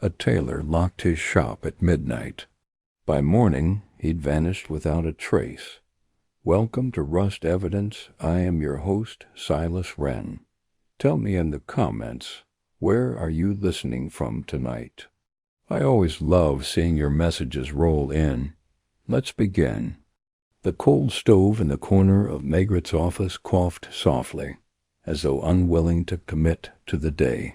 A tailor locked his shop at midnight. By morning, he'd vanished without a trace. Welcome to Rust Evidence. I am your host, Silas Wren. Tell me in the comments, where are you listening from tonight? I always love seeing your messages roll in. Let's begin. The cold stove in the corner of Margaret's office coughed softly, as though unwilling to commit to the day.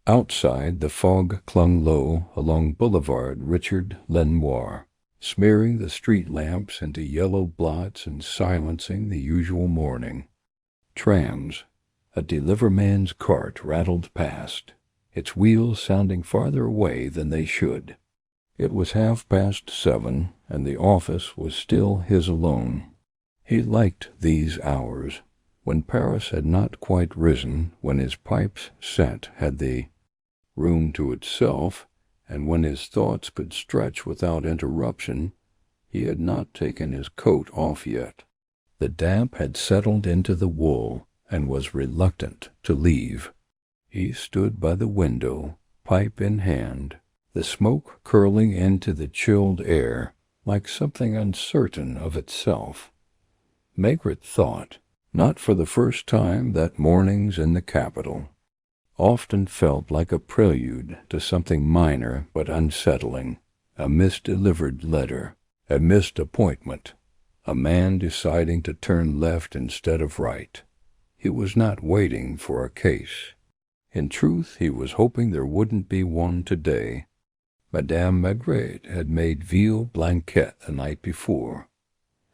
Outside, the fog clung low along Boulevard Richard Lenoir, smearing the street lamps into yellow blots and silencing the usual morning. Trams, a deliverman's cart, rattled past, its wheels sounding farther away than they should. It was 7:30, and the office was still his alone. He liked these hours, when Paris had not quite risen, when his pipe's scent had the room to itself, and when his thoughts could stretch without interruption. He had not taken his coat off yet. The damp had settled into the wool, and was reluctant to leave. He stood by the window, pipe in hand, the smoke curling into the chilled air like something uncertain of itself. Margaret thought, not for the first time, that mornings in the capital often felt like a prelude to something minor but unsettling, a misdelivered letter, a missed appointment, a man deciding to turn left instead of right. He was not waiting for a case. In truth, he was hoping there wouldn't be one today. Madame Maigret had made veal blanquette the night before,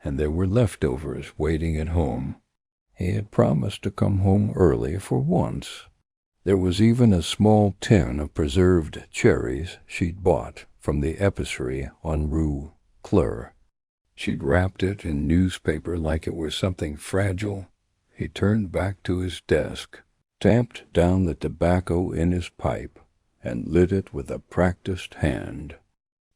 and there were leftovers waiting at home. He had promised to come home early for once. There was even a small tin of preserved cherries she'd bought from the épicerie on Rue Cleur. She'd wrapped it in newspaper like it were something fragile. He turned back to his desk, tamped down the tobacco in his pipe, and lit it with a practiced hand.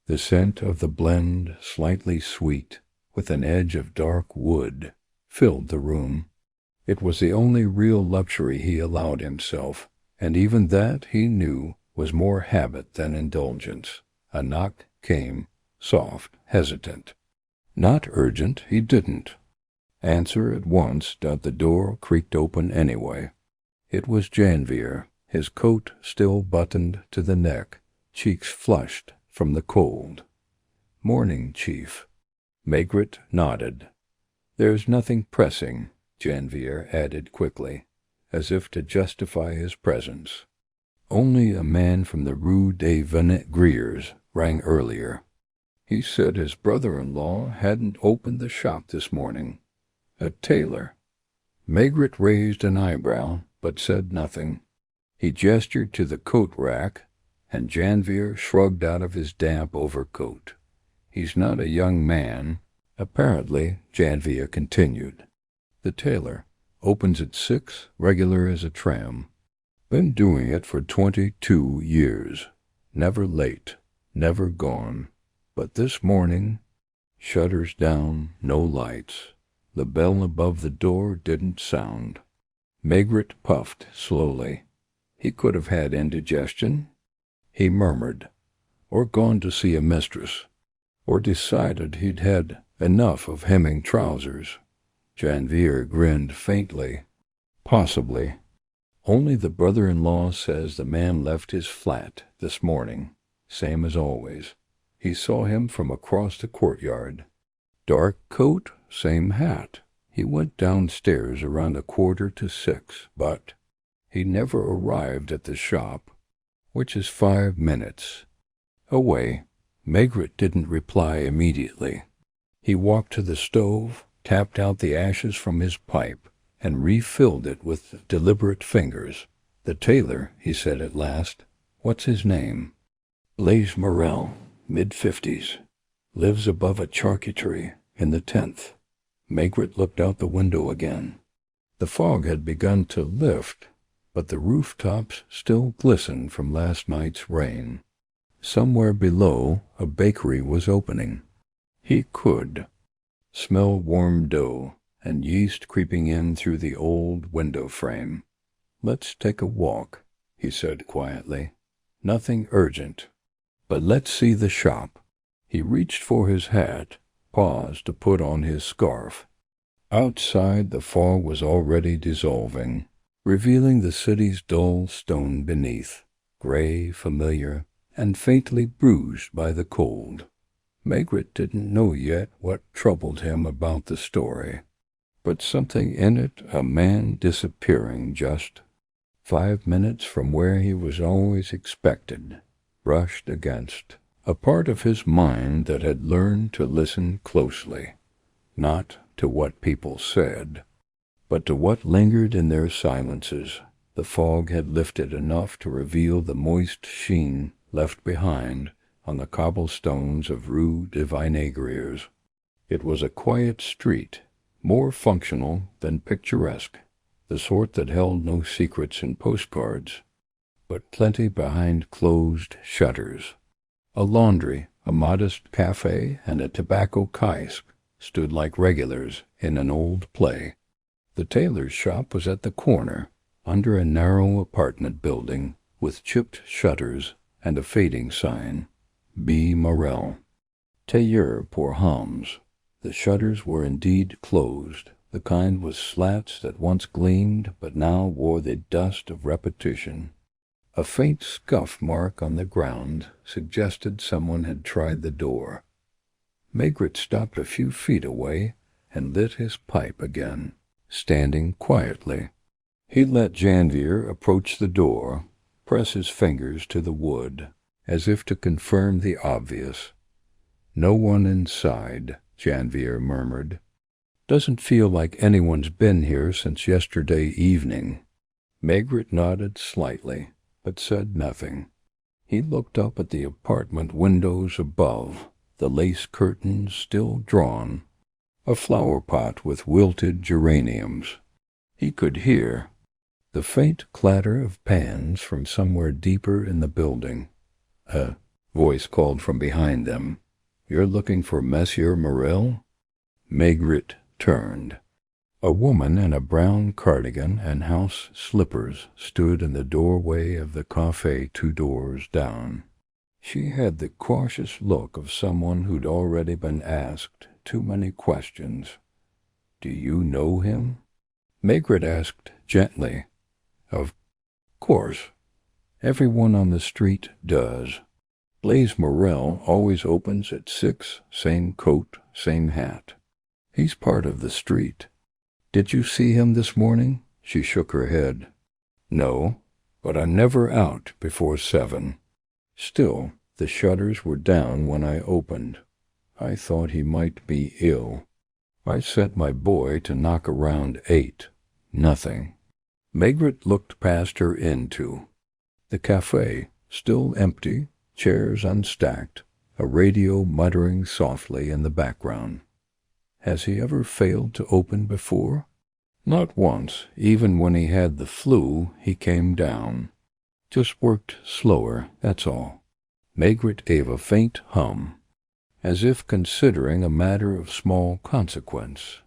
The scent of the blend, slightly sweet, with an edge of dark wood, filled the room. It was the only real luxury he allowed himself, and even that, he knew, was more habit than indulgence. A knock came, soft, hesitant. Not urgent, he didn't answer at once, but the door creaked open anyway. It was Janvier, his coat still buttoned to the neck, cheeks flushed from the cold. "Morning, Chief." Margaret nodded. "There's nothing pressing," Janvier added quickly, as if to justify his presence. Only a man from the Rue des Vinaigriers rang earlier. He said his brother-in-law hadn't opened the shop this morning. A tailor. Margaret raised an eyebrow, but said nothing. He gestured to the coat rack, and Janvier shrugged out of his damp overcoat. "He's not a young man." "Apparently," Janvier continued. "The tailor. Opens at 6, regular as a tram. Been doing it for 22 years. Never late, never gone. But this morning, shutters down, no lights. The bell above the door didn't sound." Margaret puffed slowly. He could have had indigestion, he murmured, or gone to see a mistress, or decided he'd had enough of hemming trousers. Janvier grinned faintly. "Possibly. Only the brother-in-law says the man left his flat this morning, same as always. He saw him from across the courtyard. Dark coat, same hat. He went downstairs around 5:45, but he never arrived at the shop, which is 5 minutes away." Margaret didn't reply immediately. He walked to the stove, tapped out the ashes from his pipe, and refilled it with deliberate fingers. "The tailor," he said at last. "What's his name?" "Blaise Morel, mid-50s. Lives above a charcuterie in the 10th. Margaret looked out the window again. The fog had begun to lift, but the rooftops still glistened from last night's rain. Somewhere below, a bakery was opening. He could smell warm dough and yeast creeping in through the old window frame. "Let's take a walk," he said quietly. Nothing urgent. But let's see the shop. He reached for his hat, paused to put on his scarf. Outside, the fog was already dissolving, revealing the city's dull stone beneath, gray, familiar, and faintly bruised by the cold. Maigret didn't know yet what troubled him about the story, but something in it, a man disappearing just 5 minutes from where he was always expected, brushed against a part of his mind that had learned to listen closely, not to what people said, but to what lingered in their silences. The fog had lifted enough to reveal the moist sheen left behind on the cobblestones of Rue de Vinaigreers. It was a quiet street, more functional than picturesque, the sort that held no secrets in postcards, but plenty behind closed shutters. A laundry, a modest cafe, and a tobacco kiosk stood like regulars in an old play. The tailor's shop was at the corner, under a narrow apartment building with chipped shutters and a fading sign, B. Morel. Tailor pour Hommes. The shutters were indeed closed, the kind with slats that once gleamed but now wore the dust of repetition. A faint scuff mark on the ground suggested someone had tried the door. Maigret stopped a few feet away and lit his pipe again, standing quietly. He let Janvier approach the door, press his fingers to the wood, as if to confirm the obvious. "No one inside," Janvier murmured. "Doesn't feel like anyone's been here since yesterday evening." Maigret nodded slightly, but said nothing. He looked up at the apartment windows above, the lace curtains still drawn, a flower pot with wilted geraniums. He could hear the faint clatter of pans from somewhere deeper in the building. A voice called from behind them, "You're looking for Monsieur Morel?" Maigret turned. A woman in a brown cardigan and house slippers stood in the doorway of the café 2 doors down. She had the cautious look of someone who'd already been asked too many questions. "Do you know him?" Maigret asked gently. "Of course. Everyone on the street does. Blaise Morel always opens at 6, same coat, same hat. He's part of the street." "Did you see him this morning?" She shook her head. "No, but I'm never out before 7. Still, the shutters were down when I opened. I thought he might be ill. I sent my boy to knock around 8. Nothing." Maigret looked past her into the café, still empty, chairs unstacked, a radio muttering softly in the background. "Has he ever failed to open before?" "Not once. Even when he had the flu, he came down. Just worked slower, that's all." Maigret gave a faint hum, as if considering a matter of small consequence.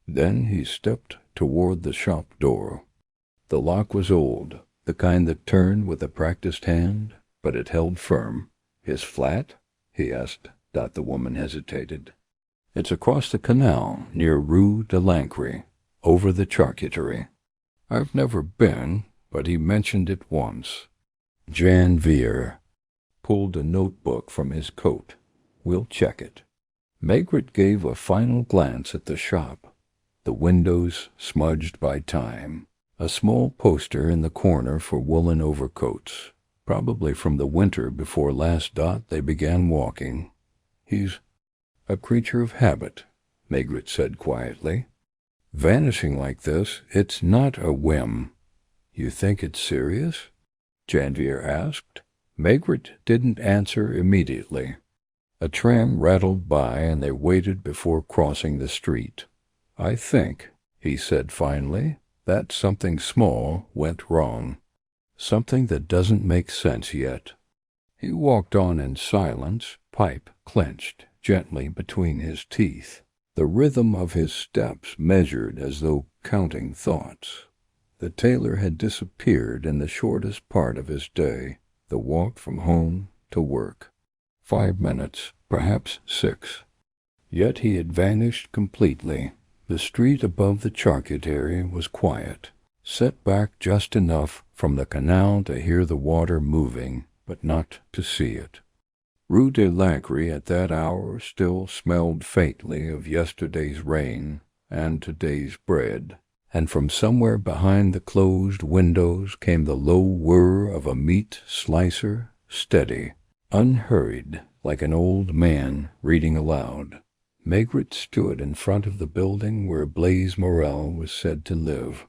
Then he stepped toward the shop door. The lock was old, the kind that turned with a practiced hand, but it held firm. "His flat?" he asked. The woman hesitated. "It's across the canal, near Rue de Lancre, over the charcuterie. I've never been, but he mentioned it once." Janvier pulled a notebook from his coat. "We'll check it." Maigret gave a final glance at the shop, the windows smudged by time, a small poster in the corner for woolen overcoats, probably from the winter before last they began walking. "He's a creature of habit," Maigret said quietly. "Vanishing like this, it's not a whim." "You think it's serious?" Janvier asked. Maigret didn't answer immediately. A tram rattled by and they waited before crossing the street. "I think," he said finally, "that something small went wrong. Something that doesn't make sense yet." He walked on in silence, pipe clenched gently between his teeth, the rhythm of his steps measured as though counting thoughts. The tailor had disappeared in the shortest part of his day. the walk from home to work. 5 minutes, perhaps 6. Yet he had vanished completely. The street above the charcuterie was quiet, set back just enough from the canal to hear the water moving, but not to see it. Rue de Lacry at that hour still smelled faintly of yesterday's rain and today's bread, and from somewhere behind the closed windows came the low whir of a meat slicer, steady, unhurried, like an old man reading aloud. Maigret stood in front of the building where Blaise Morel was said to live,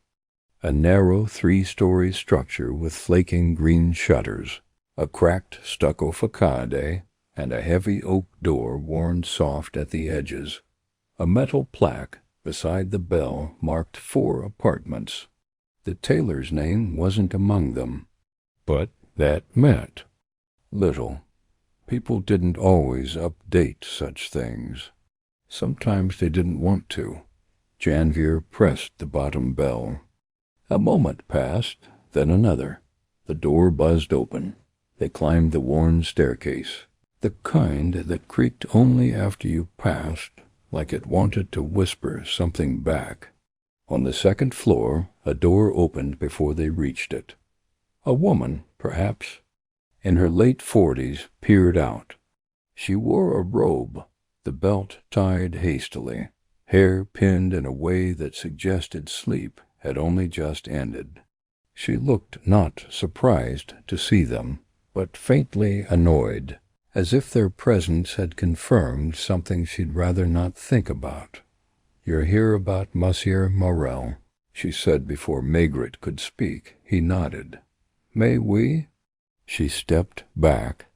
a narrow 3-story structure with flaking green shutters, a cracked stucco facade, and a heavy oak door worn soft at the edges. A metal plaque beside the bell marked 4 apartments. The tailor's name wasn't among them, but that meant little. People didn't always update such things. Sometimes they didn't want to. Janvier pressed the bottom bell. A moment passed, then another. The door buzzed open. They climbed the worn staircase, the kind that creaked only after you passed, like it wanted to whisper something back. On the 2nd floor, a door opened before they reached it. A woman, perhaps, in her late 40s, peered out. She wore a robe, the belt tied hastily, hair pinned in a way that suggested sleep had only just ended. She looked not surprised to see them, but faintly annoyed, as if their presence had confirmed something she'd rather not think about. "You're here about Monsieur Morel," she said before Maigret could speak. He nodded. "May we?" She stepped back.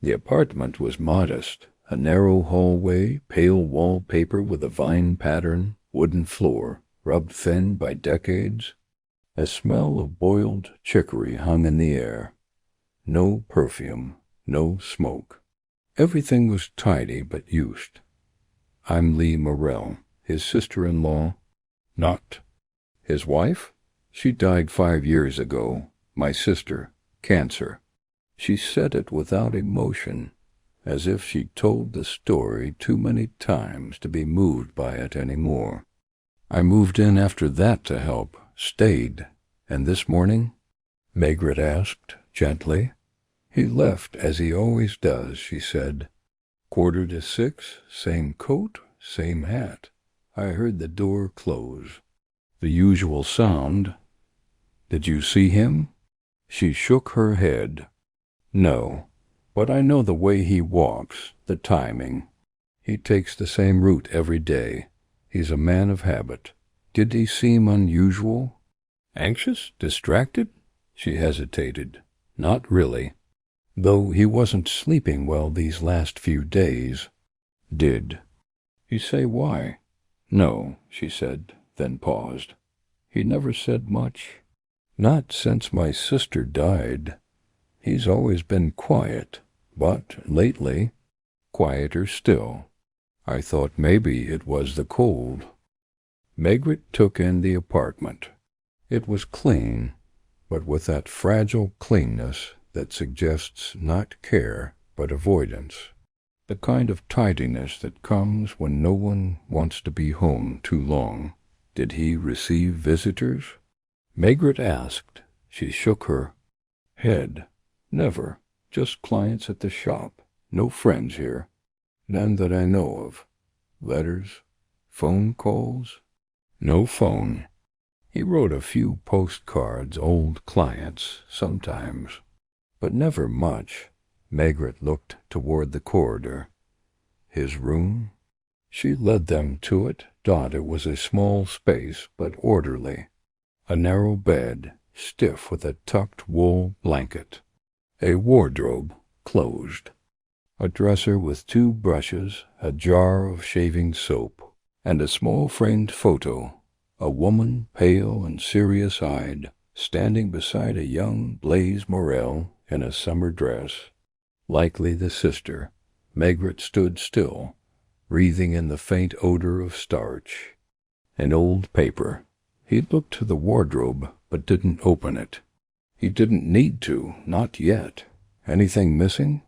The apartment was modest, a narrow hallway, pale wallpaper with a vine pattern, wooden floor, rubbed thin by decades. A smell of boiled chicory hung in the air. No perfume, no smoke. Everything was tidy but used. "I'm Lee Morel, his sister-in-law." "Not his wife?" "She died 5 years ago. My sister. Cancer." She said it without emotion, as if she'd told the story too many times to be moved by it any more. "I moved in after that to help, stayed. And this morning?" Maigret asked gently. "He left as he always does," she said. 6:15, same coat, same hat. I heard the door close. The usual sound. Did you see him?" She shook her head. "No, but I know the way he walks, the timing. He takes the same route every day. He's a man of habit. Did he seem unusual? Anxious? Distracted?" She hesitated. "Not really. Though he wasn't sleeping well these last few days." "Did he say why?" "No," she said, then paused. "He never said much. Not since my sister died. He's always been quiet, but lately, quieter still. I thought maybe it was the cold." Maigret took in the apartment. It was clean, but with that fragile cleanness that suggests not care but avoidance, the kind of tidiness that comes when no one wants to be home too long. Did he receive visitors? Maigret asked. She shook her head. "Never. Just clients at the shop. No friends here. None that I know of. Letters? Phone calls?" "No phone. He wrote a few postcards, old clients, sometimes, but never much." Maigret looked toward the corridor. "His room?" She led them to it. It was a small space, but orderly. A narrow bed, stiff with a tucked wool blanket. A wardrobe, closed. A dresser with 2 brushes, a jar of shaving soap, and a small framed photo. A woman, pale and serious-eyed, standing beside a young Blaise Morel in a summer dress. Likely the sister. Maigret stood still, breathing in the faint odor of starch. An old paper. He looked to the wardrobe, but didn't open it. He didn't need to, not yet. Anything missing?"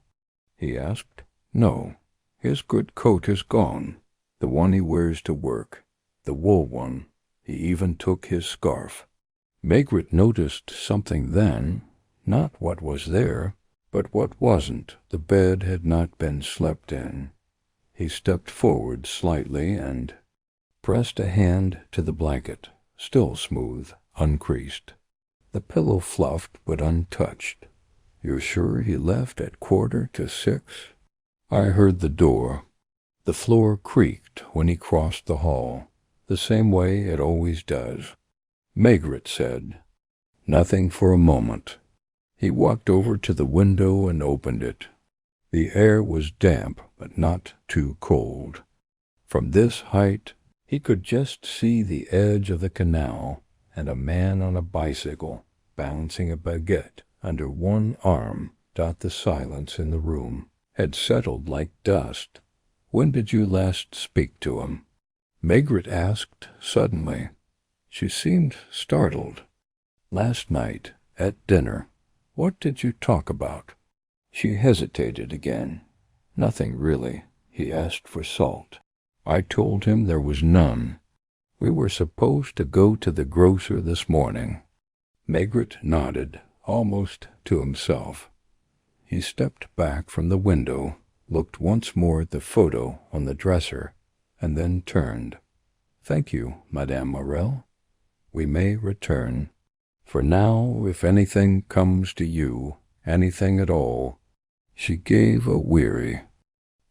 he asked. "No. His good coat is gone, the one he wears to work, the wool one. He even took his scarf." Maigret noticed something then, not what was there, but what wasn't. The bed had not been slept in. He stepped forward slightly and pressed a hand to the blanket, still smooth, uncreased. The pillow fluffed but untouched. "You're sure he left at 5:45? "I heard the door. The floor creaked when he crossed the hall, the same way it always does," Maigret said. Nothing for a moment. He walked over to the window and opened it. The air was damp, but not too cold. From this height, he could just see the edge of the canal and a man on a bicycle, balancing a baguette under one arm. The silence in the room had settled like dust. "When did you last speak to him?" Maigret asked suddenly. She seemed startled. "Last night, at dinner." "What did you talk about?" She hesitated again. "Nothing really. He asked for salt. I told him there was none. We were supposed to go to the grocer this morning." Maigret nodded, almost to himself. He stepped back from the window, looked once more at the photo on the dresser, and then turned. "Thank you, Madame Morel. We may return. For now, if anything comes to you, anything at all." She gave a weary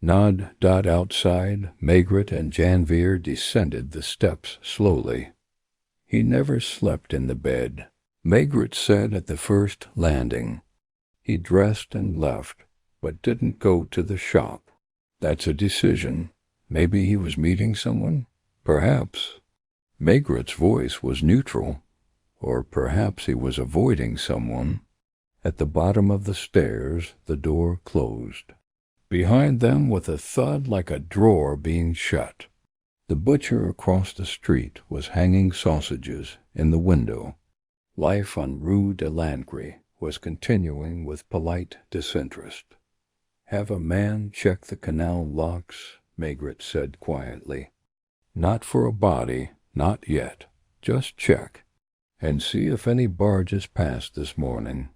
nod. Outside, Maigret and Janvier descended the steps slowly. "He never slept in the bed," Maigret said at the first landing. "He dressed and left, but didn't go to the shop." "That's a decision. Maybe he was meeting someone?" "Perhaps." Maigret's voice was neutral. "Or perhaps he was avoiding someone." At the bottom of the stairs, the door closed behind them with a thud like a drawer being shut. The butcher across the street was hanging sausages in the window. Life on Rue de Landry was continuing with polite disinterest. "Have a man check the canal locks," Maigret said quietly. "Not for a body, not yet. Just check. And see if any barges passed this morning."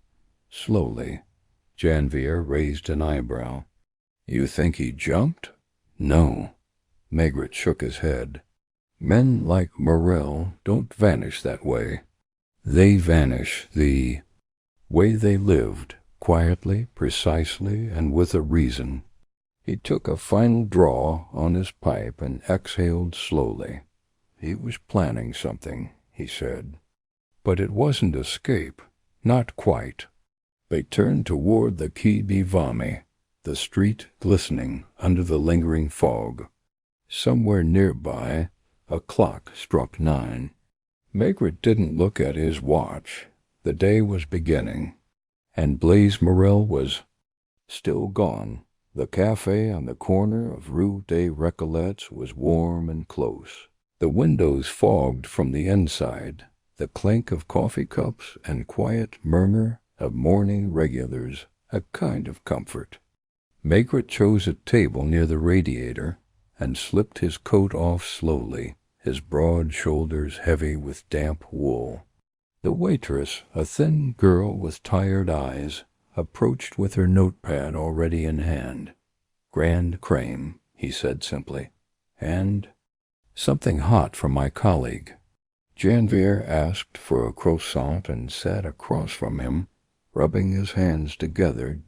Slowly, Janvier raised an eyebrow. "You think he jumped?" "No." Maigret shook his head. "Men like Morel don't vanish that way. They vanish the way they lived, quietly, precisely, and with a reason." He took a final draw on his pipe and exhaled slowly. "He was planning something," he said. "But it wasn't escape. Not quite." They turned toward the Quai des Vosges, the street glistening under the lingering fog. Somewhere nearby, a clock struck 9. Maigret didn't look at his watch. The day was beginning, and Blaise Morel was still gone. The café on the corner of Rue des Récollets was warm and close. The windows fogged from the inside, the clink of coffee cups and quiet murmur of morning regulars, a kind of comfort. Maigret chose a table near the radiator and slipped his coat off slowly, his broad shoulders heavy with damp wool. The waitress, a thin girl with tired eyes, approached with her notepad already in hand. "Grand crème," he said simply. "And something hot for my colleague." Janvier asked for a croissant and sat across from him, rubbing his hands together.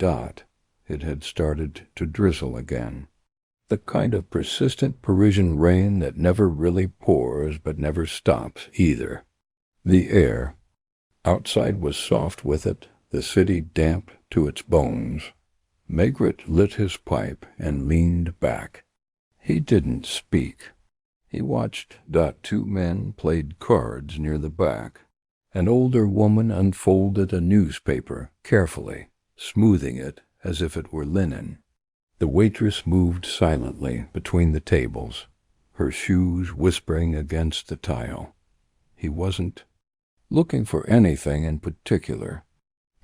It had started to drizzle again. The kind of persistent Parisian rain that never really pours but never stops either. The air outside was soft with it, the city damp to its bones. Maigret lit his pipe and leaned back. He didn't speak. He watched. 2 men played cards near the back. An older woman unfolded a newspaper carefully, smoothing it as if it were linen. The waitress moved silently between the tables, her shoes whispering against the tile. He wasn't looking for anything in particular,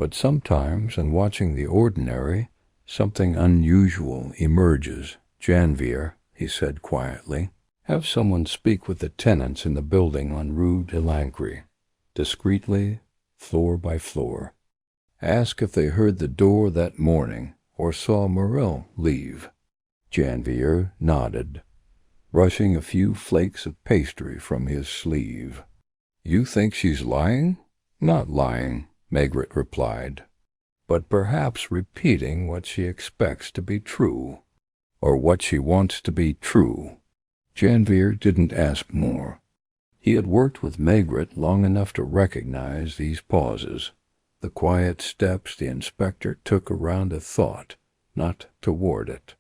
But sometimes, in watching the ordinary, something unusual emerges. Janvier, he said quietly, have someone speak with the tenants in the building on Rue de l'Ancre, discreetly, floor by floor. Ask if they heard the door that morning or saw Morel leave. Janvier nodded, brushing a few flakes of pastry from his sleeve. You think she's lying? Not lying, Maigret replied, but perhaps repeating what she expects to be true, or what she wants to be true. Janvier didn't ask more. He had worked with Maigret long enough to recognize these pauses, the quiet steps the inspector took around a thought, not toward it.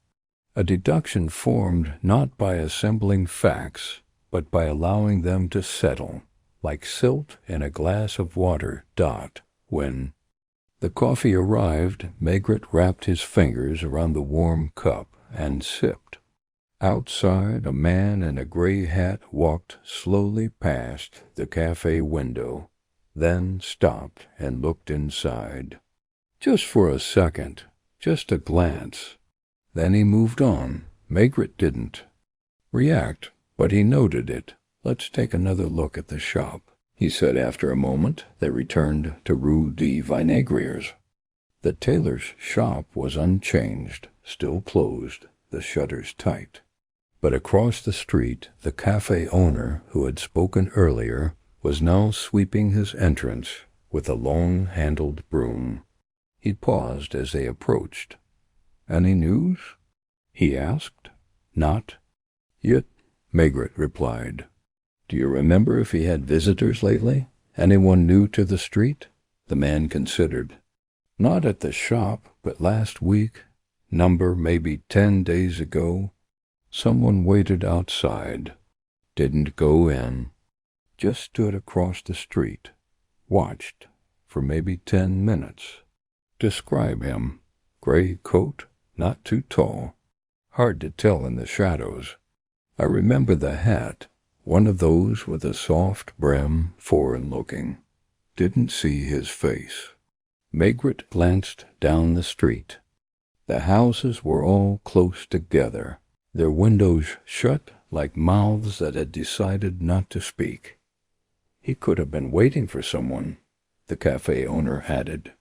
A deduction formed not by assembling facts, but by allowing them to settle, like silt in a glass of water. When the coffee arrived, Maigret wrapped his fingers around the warm cup and sipped. Outside, a man in a gray hat walked slowly past the cafe window, then stopped and looked inside. Just for a second, just a glance. Then he moved on. Maigret didn't react, but he noted it. Let's take another look at the shop, he said after a moment. They returned to Rue des Vinaigres. The tailor's shop was unchanged, still closed, the shutters tight. But across the street, the cafe owner, who had spoken earlier, was now sweeping his entrance with a long-handled broom. He paused as they approached. Any news? He asked. Not yet, Maigret replied. Do you remember if he had visitors lately? Anyone new to the street? The man considered. Not at the shop, but last week, number maybe 10 days ago. Someone waited outside. Didn't go in. Just stood across the street. Watched for maybe 10 minutes. Describe him. Gray coat, not too tall. Hard to tell in the shadows. I remember the hat, one of those with a soft brim, foreign-looking. Didn't see his face. Maigret glanced down the street. The houses were all close together, their windows shut like mouths that had decided not to speak. He could have been waiting for someone, the cafe owner added,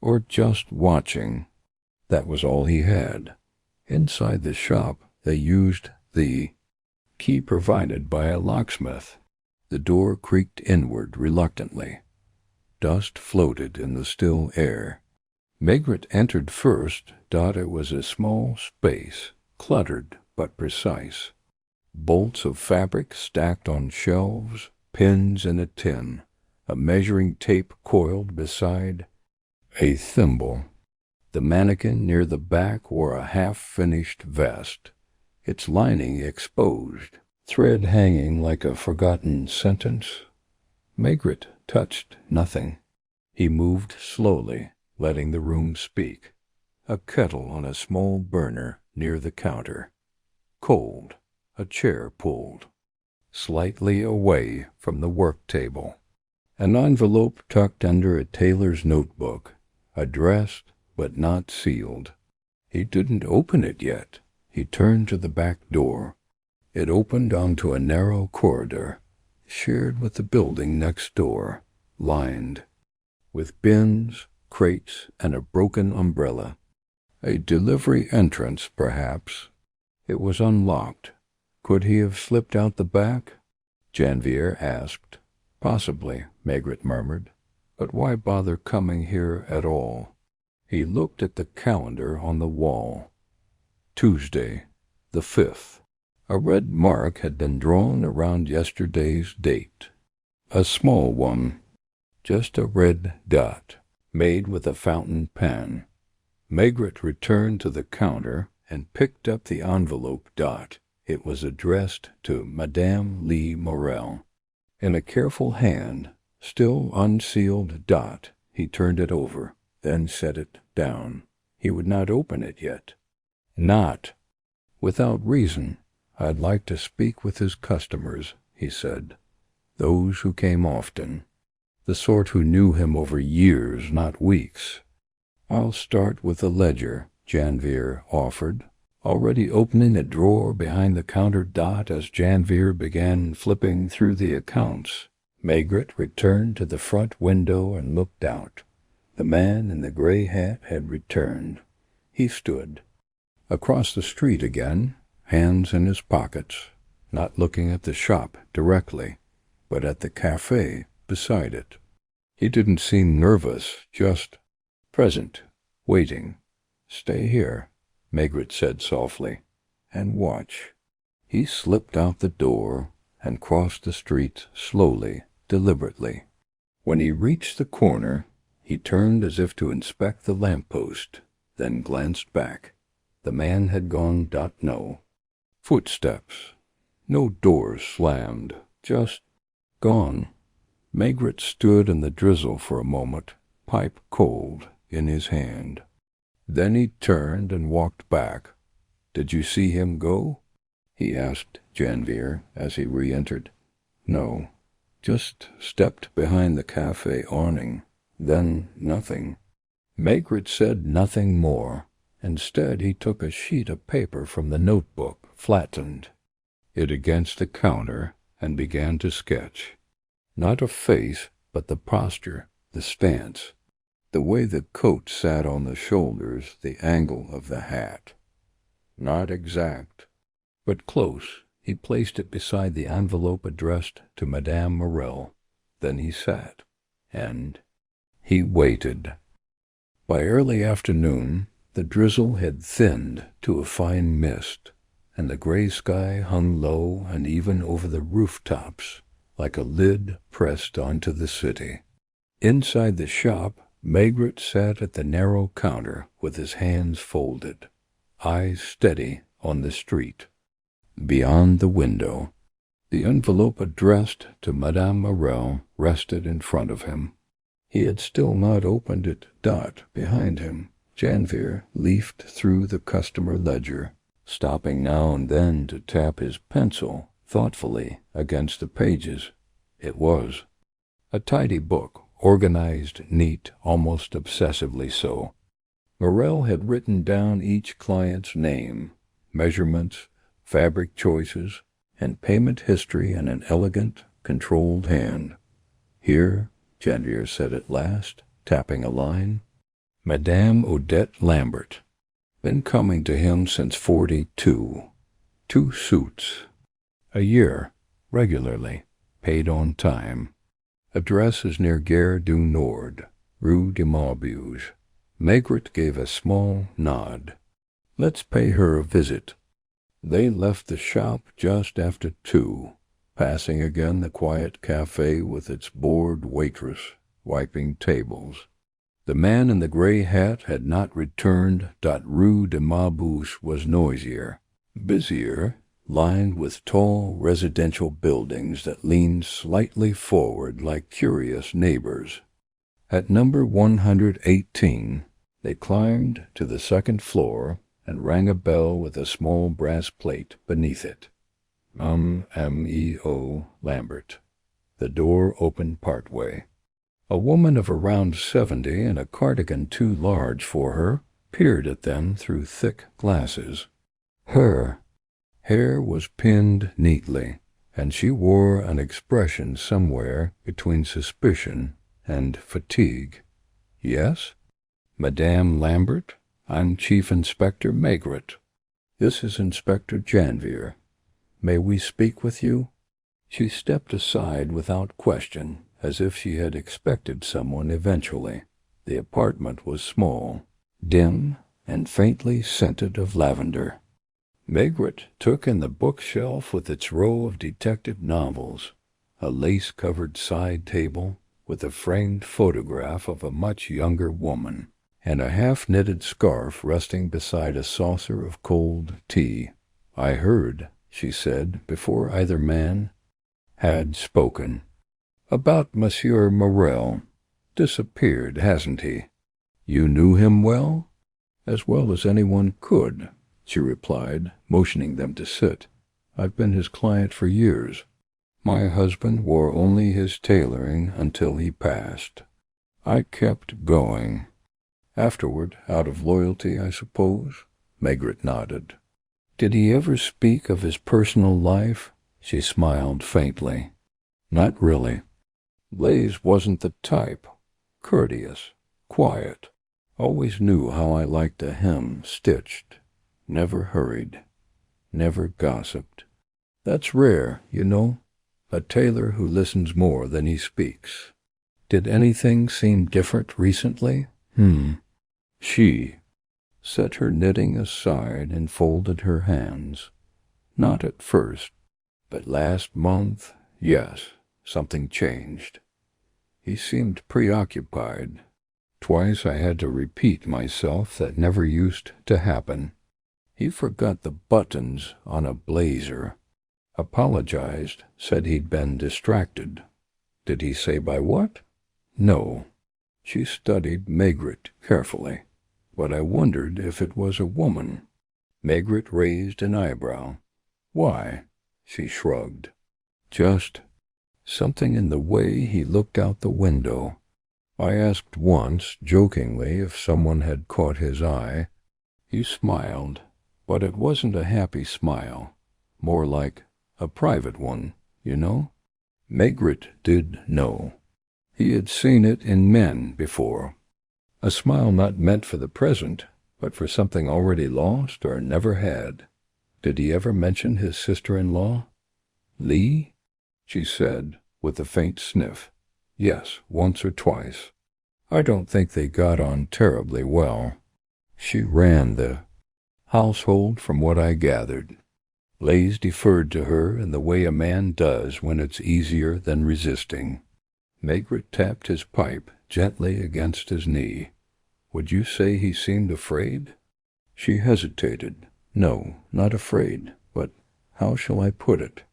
or just watching. That was all he had. Inside the shop, they used the key provided by a locksmith. The door creaked inward reluctantly. Dust floated in the still air. Maigret entered first. It was a small space, cluttered but precise. Bolts of fabric stacked on shelves, pins in a tin, a measuring tape coiled beside a thimble. The mannequin near the back wore a half-finished vest, its lining exposed, thread hanging like a forgotten sentence. Maigret touched nothing. He moved slowly, letting the room speak. A kettle on a small burner near the counter. Cold, a chair pulled slightly away from the work table. An envelope tucked under a tailor's notebook, addressed but not sealed. He didn't open it yet. He turned to the back door. It opened onto a narrow corridor, shared with the building next door, lined with bins, crates, and a broken umbrella. A delivery entrance, perhaps. It was unlocked. Could he have slipped out the back? Janvier asked. Possibly, Maigret murmured. But why bother coming here at all? He looked at the calendar on the wall. Tuesday, the 5th. A red mark had been drawn around yesterday's date. A small one. Just a red dot, made with a fountain pen. Maigret returned to the counter and picked up the envelope. It was addressed to Madame Lee Morel. In a careful hand, still unsealed. He turned it over, then set it down. He would not open it yet. Not without reason. I'd like to speak with his customers, he said. Those who came often. the sort who knew him over years, not weeks. "I'll start with the ledger," Janvier offered, already opening a drawer behind the counter dot as Janvier began flipping through the accounts. Maigret returned to the front window and looked out. The man in the gray hat had returned. He stood across the street again, hands in his pockets, not looking at the shop directly, but at the cafe beside it. He didn't seem nervous, just present, waiting. "Stay here," Maigret said softly, "and watch." He slipped out the door and crossed the street slowly, deliberately. When he reached the corner, he turned as if to inspect the lamppost, then glanced back. The man had gone. No. Footsteps. No doors slammed. Just gone. Maigret stood in the drizzle for a moment, pipe cold in his hand. Then he turned and walked back. "Did you see him go?" he asked Janvier as he re-entered. "No. Just stepped behind the cafe awning. Then nothing." Maigret said nothing more. Instead, he took a sheet of paper from the notebook, flattened it against the counter, and began to sketch. Not a face, but the posture, the stance, the way the coat sat on the shoulders, the angle of the hat. Not exact, but close. He placed it beside the envelope addressed to Madame Morel. Then he sat, and he waited. By early afternoon, the drizzle had thinned to a fine mist, and the gray sky hung low and even over the rooftops, like a lid pressed onto the city. Inside the shop, Maigret sat at the narrow counter with his hands folded, eyes steady on the street. Beyond the window, the envelope addressed to Madame Morel rested in front of him. He had still not opened it. Behind him, Janvier leafed through the customer ledger, stopping now and then to tap his pencil thoughtfully against the pages. It was a tidy book, organized, neat, almost obsessively so. Morel had written down each client's name, measurements, fabric choices, and payment history in an elegant, controlled hand. "Here," Janvier said at last, tapping a line. "Madame Odette Lambert. Been coming to him since 42. 2 suits. A year, regularly, paid on time. Address is near Gare du Nord, Rue de Maubeuge." Maigret gave a small nod. "Let's pay her a visit." They left the shop just after 2, passing again the quiet cafe with its bored waitress wiping tables. The man in the gray hat had not returned. Rue de Maubeuge was noisier, busier, lined with tall residential buildings that leaned slightly forward like curious neighbors. At number 118, they climbed to the second floor and rang a bell with a small brass plate beneath it. M.E.O. Lambert. The door opened partway. A woman of around 70 in a cardigan too large for her peered at them through thick glasses. Her hair was pinned neatly, and she wore an expression somewhere between suspicion and fatigue. "Yes? Madame Lambert? I'm Chief Inspector Maigret. This is Inspector Janvier. May we speak with you?" She stepped aside without question, as if she had expected someone eventually. The apartment was small, dim, and faintly scented of lavender. Maigret took in the bookshelf with its row of detective novels, a lace-covered side table with a framed photograph of a much younger woman, and a half-knitted scarf resting beside a saucer of cold tea. "I heard," she said, before either man had spoken. "About Monsieur Morel. Disappeared, hasn't he? You knew him well?" "As well as anyone could," she replied, motioning them to sit. "I've been his client for years." My husband wore only his tailoring until he passed. I kept going. Afterward, out of loyalty, I suppose. Margaret nodded. Did he ever speak of his personal life? She smiled faintly. Not really. Blaze wasn't the type. Courteous, quiet. Always knew how I liked a hem stitched. Never hurried. Never gossiped. That's rare, you know. A tailor who listens more than he speaks. Did anything seem different recently? She set her knitting aside and folded her hands. Not at first, but last month, yes, something changed. He seemed preoccupied. Twice I had to repeat myself that never used to happen. He forgot the buttons on a blazer. Apologized, said he'd been distracted. Did he say by what? No. She studied Margaret carefully, but I wondered if it was a woman. Margaret raised an eyebrow. Why? She shrugged. Just something in the way he looked out the window. I asked once, jokingly, if someone had caught his eye. He smiled, but it wasn't a happy smile, more like a private one, you know? Margaret did know. He had seen it in men before. A smile not meant for the present, but for something already lost or never had. Did he ever mention his sister-in-law? Lee? She said, with a faint sniff. Yes, once or twice. I don't think they got on terribly well. She ran the household from what I gathered. Blaze deferred to her in the way a man does when it's easier than resisting. Margaret tapped his pipe gently against his knee. Would you say he seemed afraid? She hesitated. No, not afraid, but how shall I put it?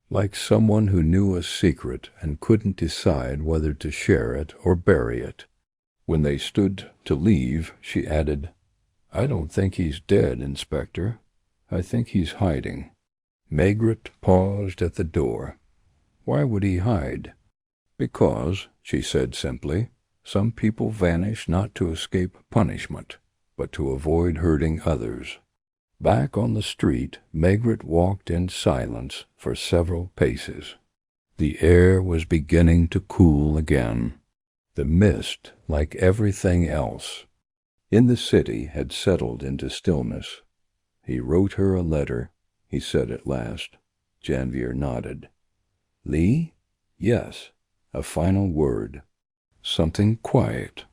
Like someone who knew a secret and couldn't decide whether to share it or bury it. When they stood to leave, she added, I don't think he's dead, Inspector. I think he's hiding. Margaret paused at the door. Why would he hide? Because, she said simply, some people vanish not to escape punishment, but to avoid hurting others. Back on the street, Margaret walked in silence for several paces. The air was beginning to cool again. The mist, like everything else in the city, had settled into stillness. He wrote her a letter, he said at last. Janvier nodded. Lee? Yes, a final word. Something quiet.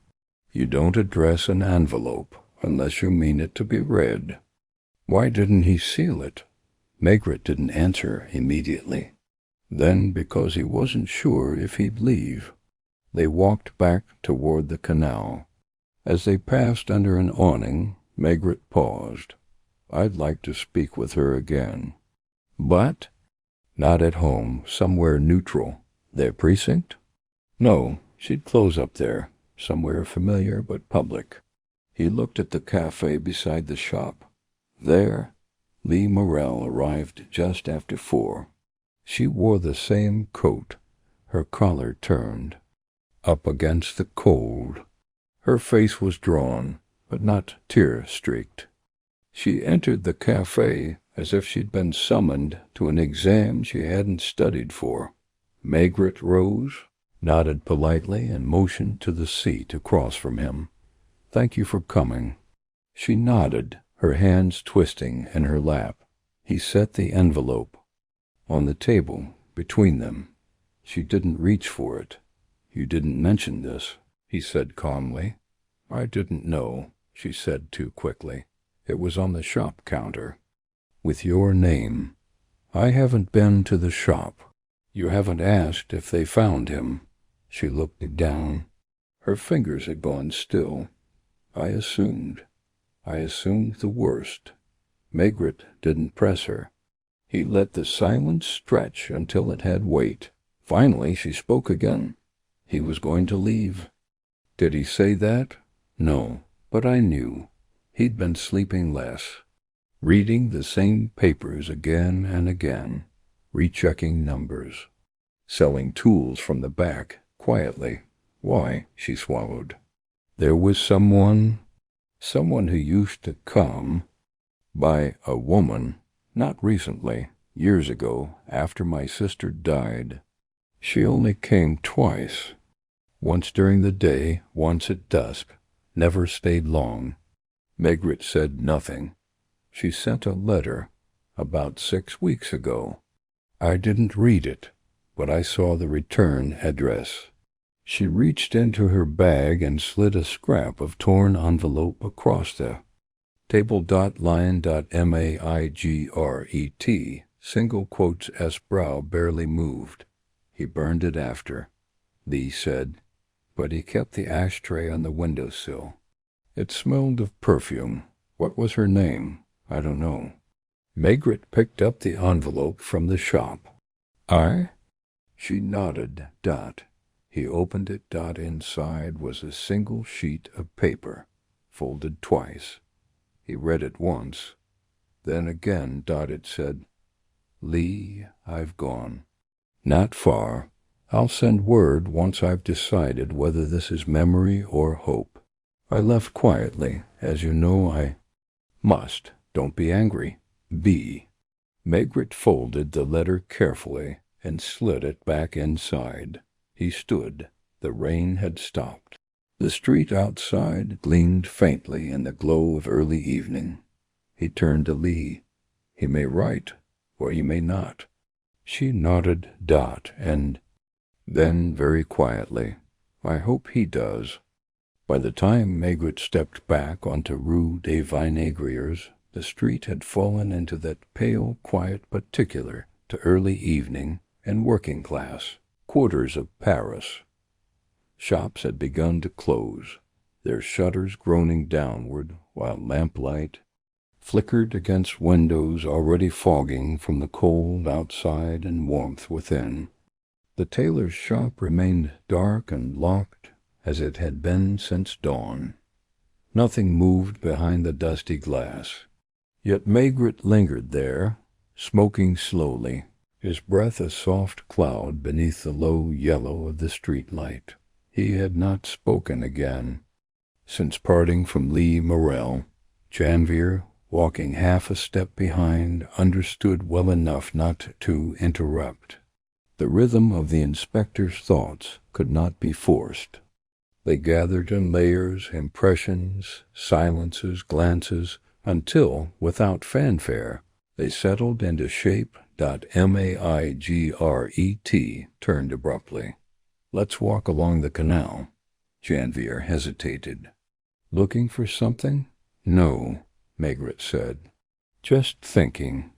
You don't address an envelope unless you mean it to be read. Why didn't he seal it? Margaret didn't answer immediately. Then because he wasn't sure if he'd leave. They walked back toward the canal. As they passed under an awning, Margaret paused. I'd like to speak with her again. But not at home, somewhere neutral. Their precinct? No, she'd close up there, somewhere familiar but public. He looked at the cafe beside the shop. There, Lee Morrell arrived just after 4. She wore the same coat, her collar turned, up against the cold. Her face was drawn, but not tear-streaked. She entered the cafe as if she'd been summoned to an exam she hadn't studied for. Margaret rose, nodded politely, and motioned to the seat across from him. Thank you for coming. She nodded, her hands twisting in her lap. He set the envelope on the table between them. She didn't reach for it. You didn't mention this, he said calmly. I didn't know, she said too quickly. It was on the shop counter. With your name. I haven't been to the shop. You haven't asked if they found him. She looked down. Her fingers had gone still. I assumed the worst. Margaret didn't press her. He let the silence stretch until it had weight. Finally she spoke again. He was going to leave. Did he say that? No, but I knew. He'd been sleeping less, reading the same papers again and again, rechecking numbers. selling tools from the back, quietly. Why? She swallowed. There was someone who used to come by a woman, not recently, years ago, after my sister died. She only came twice, once during the day, once at dusk, never stayed long. Maigret said nothing. She sent a letter about 6 weeks ago. I didn't read it, but I saw the return address. She reached into her bag and slid a scrap of torn envelope across the table.line.maigret, single quotes. S. brow barely moved. He burned it after, Lee said, but he kept the ashtray on the windowsill. It smelled of perfume. What was her name? I don't know. Maigret picked up the envelope from the shop. I? She nodded. Dot. He opened it. Dot. Inside was a single sheet of paper, folded twice. He read it once. Then again. Dot. It said, Lee, I've gone. Not far. I'll send word once I've decided whether this is memory or hope. I left quietly. As you know, I must. Don't be angry. B. Maigret folded the letter carefully and slid it back inside. He stood. The rain had stopped. The street outside gleamed faintly in the glow of early evening. He turned to Lee. He may write, or he may not. She nodded. Dot. And then, very quietly, I hope he does. By the time Maigret stepped back onto Rue des Vinaigriers, the street had fallen into that pale, quiet particular to early evening and working class quarters of Paris. Shops had begun to close, their shutters groaning downward, while lamplight flickered against windows already fogging from the cold outside and warmth within. The tailor's shop remained dark and locked as it had been since dawn. Nothing moved behind the dusty glass. Yet Maigret lingered there, smoking slowly, his breath a soft cloud beneath the low yellow of the street light. He had not spoken again. Since parting from Lee Morel, Janvier, walking half a step behind, understood well enough not to interrupt. The rhythm of the inspector's thoughts could not be forced. They gathered in layers, impressions, silences, glances, until, without fanfare, they settled into shape. Maigret turned abruptly. Let's walk along the canal. Janvier hesitated. Looking for something? No, Maigret said. Just thinking.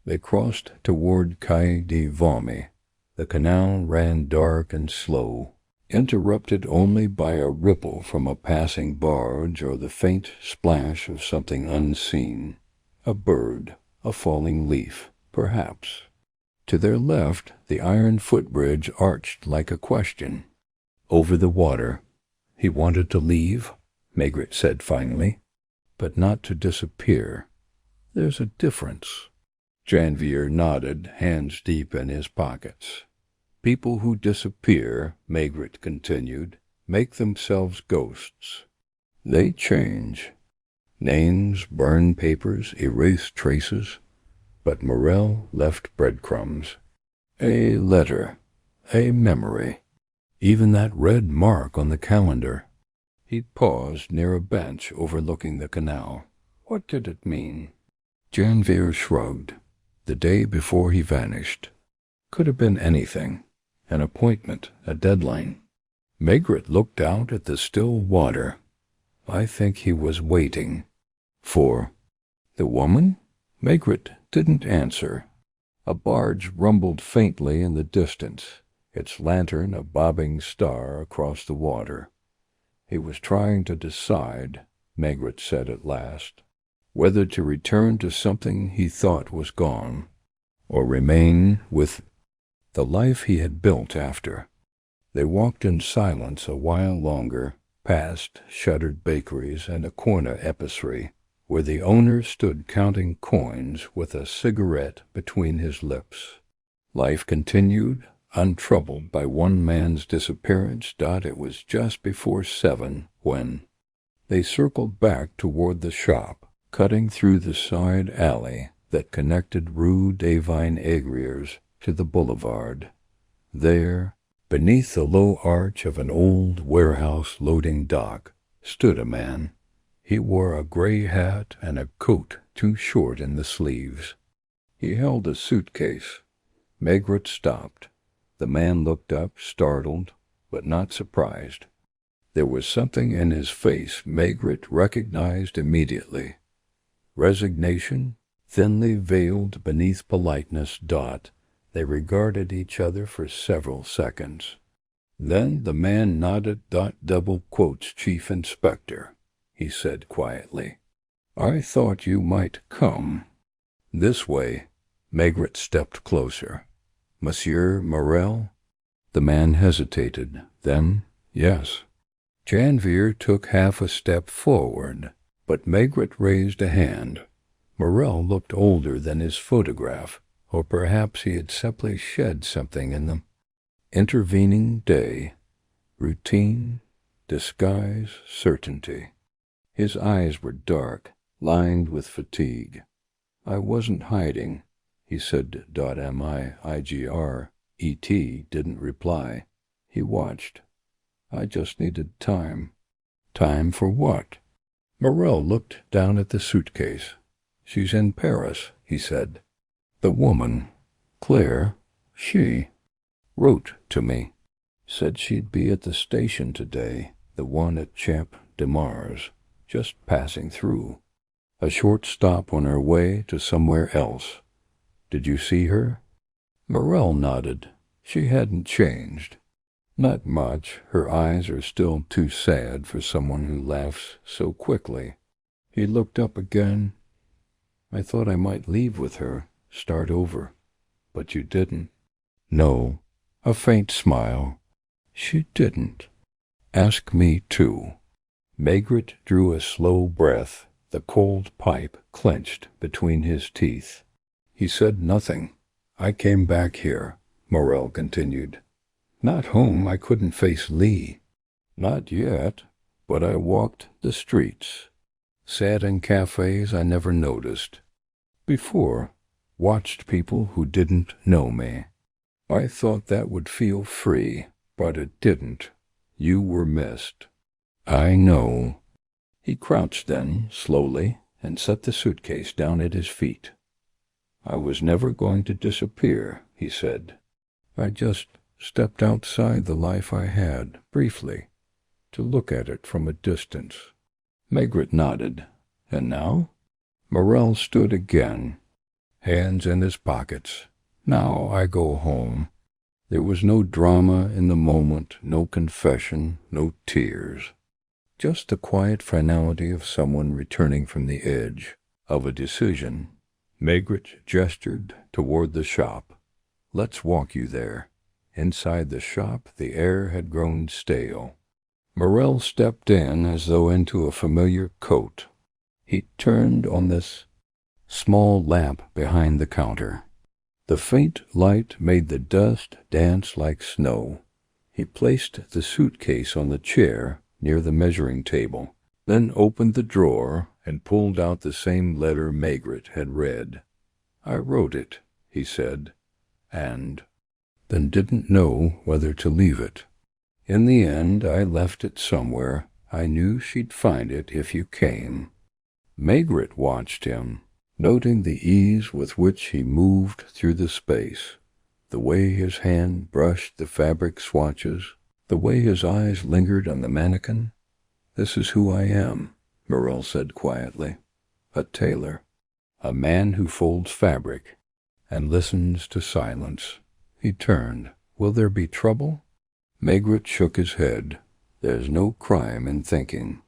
They crossed toward Quai de Valmy. The canal ran dark and slow, interrupted only by a ripple from a passing barge or the faint splash of something unseen. A bird, a falling leaf, perhaps. To their left, the iron footbridge arched like a question. Over the water. He wanted to leave, Maigret said finally, but not to disappear. There's a difference. Janvier nodded, hands deep in his pockets. People who disappear, Maigret continued, make themselves ghosts. They change. Names, burn papers, erase traces. But Morel left breadcrumbs. A letter, a memory, even that red mark on the calendar. He paused near a bench overlooking the canal. What did it mean? Janvier shrugged. The day before he vanished. Could have been anything. An appointment, a deadline. Maigret looked out at the still water. I think he was waiting. For the woman? Maigret didn't answer. A barge rumbled faintly in the distance, its lantern a bobbing star across the water. He was trying to decide, Maigret said at last, whether to return to something he thought was gone, or remain with the life he had built after. They walked in silence a while longer, past shuttered bakeries and a corner épicerie, where the owner stood counting coins with a cigarette between his lips. Life continued untroubled by one man's disappearance. It was just before 7 when they circled back toward the shop, cutting through the side alley that connected Rue des Vinaigriers to the boulevard. There, beneath the low arch of an old warehouse loading dock, stood a man. He wore a gray hat and a coat too short in the sleeves. He held a suitcase. Maigret stopped. The man looked up, startled, but not surprised. There was something in his face Maigret recognized immediately. Resignation, thinly veiled beneath politeness. They regarded each other for several seconds. Then the man nodded. Double quotes, Chief Inspector, he said quietly. I thought you might come. This way. Maigret stepped closer. Monsieur Morel? The man hesitated. Then, yes. Janvier took half a step forward, but Maigret raised a hand. Morel looked older than his photograph, or perhaps he had simply shed something in the intervening day. Routine, disguise, certainty. His eyes were dark, lined with fatigue. I wasn't hiding, he said. Maigret didn't reply. He watched. I just needed time. Time for what? Morel looked down at the suitcase. She's in Paris, he said. The woman, Claire, she wrote to me. Said she'd be at the station today, the one at Champ de Mars, just passing through. A short stop on her way to somewhere else. Did you see her? Morel nodded. She hadn't changed. Not much. Her eyes are still too sad for someone who laughs so quickly. He looked up again. I thought I might leave with her, start over. But you didn't. No. A faint smile. She didn't. Ask me too. Maigret drew a slow breath, the cold pipe clenched between his teeth. He said nothing. I came back here, Morel continued. Not home. I couldn't face Lee. Not yet, but I walked the streets. Sat in cafes I never noticed before, watched people who didn't know me. I thought that would feel free, but it didn't. You were missed. I know. He crouched then, slowly, and set the suitcase down at his feet. I was never going to disappear, he said. I just stepped outside the life I had, briefly, to look at it from a distance. Maigret nodded. And now? Morel stood again, hands in his pockets. Now I go home. There was no drama in the moment, no confession, no tears. Just the quiet finality of someone returning from the edge of a decision. Maigret gestured toward the shop. Let's walk you there. Inside the shop, the air had grown stale. Morel stepped in as though into a familiar coat. He turned on this small lamp behind the counter. The faint light made the dust dance like snow. He placed the suitcase on the chair near the measuring table, then opened the drawer and pulled out the same letter Maigret had read. I wrote it, he said, and then didn't know whether to leave it. In the end, I left it somewhere. I knew she'd find it if you came. Maigret watched him, noting the ease with which he moved through the space, the way his hand brushed the fabric swatches, the way his eyes lingered on the mannequin. This is who I am, Morel said quietly. A tailor, a man who folds fabric and listens to silence. He turned. Will there be trouble? Maigret shook his head. There's no crime in thinking.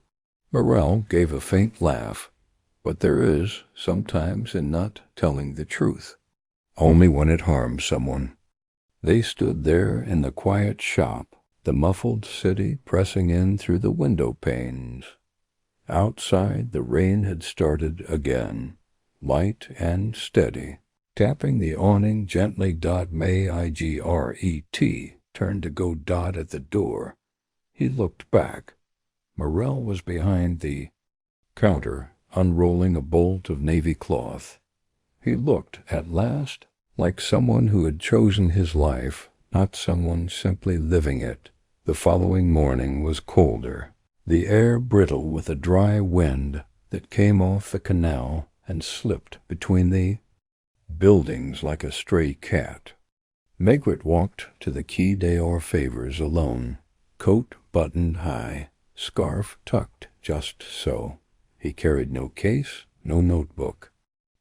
Morel gave a faint laugh. But there is, sometimes, in not telling the truth. Only when it harms someone. They stood there in the quiet shop, the muffled city pressing in through the window panes. Outside, the rain had started again, light and steady. Tapping the awning gently. May I Gret turned to go at the door. He looked back. Morel was behind the counter, unrolling a bolt of navy cloth. He looked, at last, like someone who had chosen his life, not someone simply living it. The following morning was colder, the air brittle with a dry wind that came off the canal and slipped between the buildings like a stray cat. Maigret walked to the Quai des Orfèvres alone, coat buttoned high, scarf tucked just so. He carried no case, no notebook.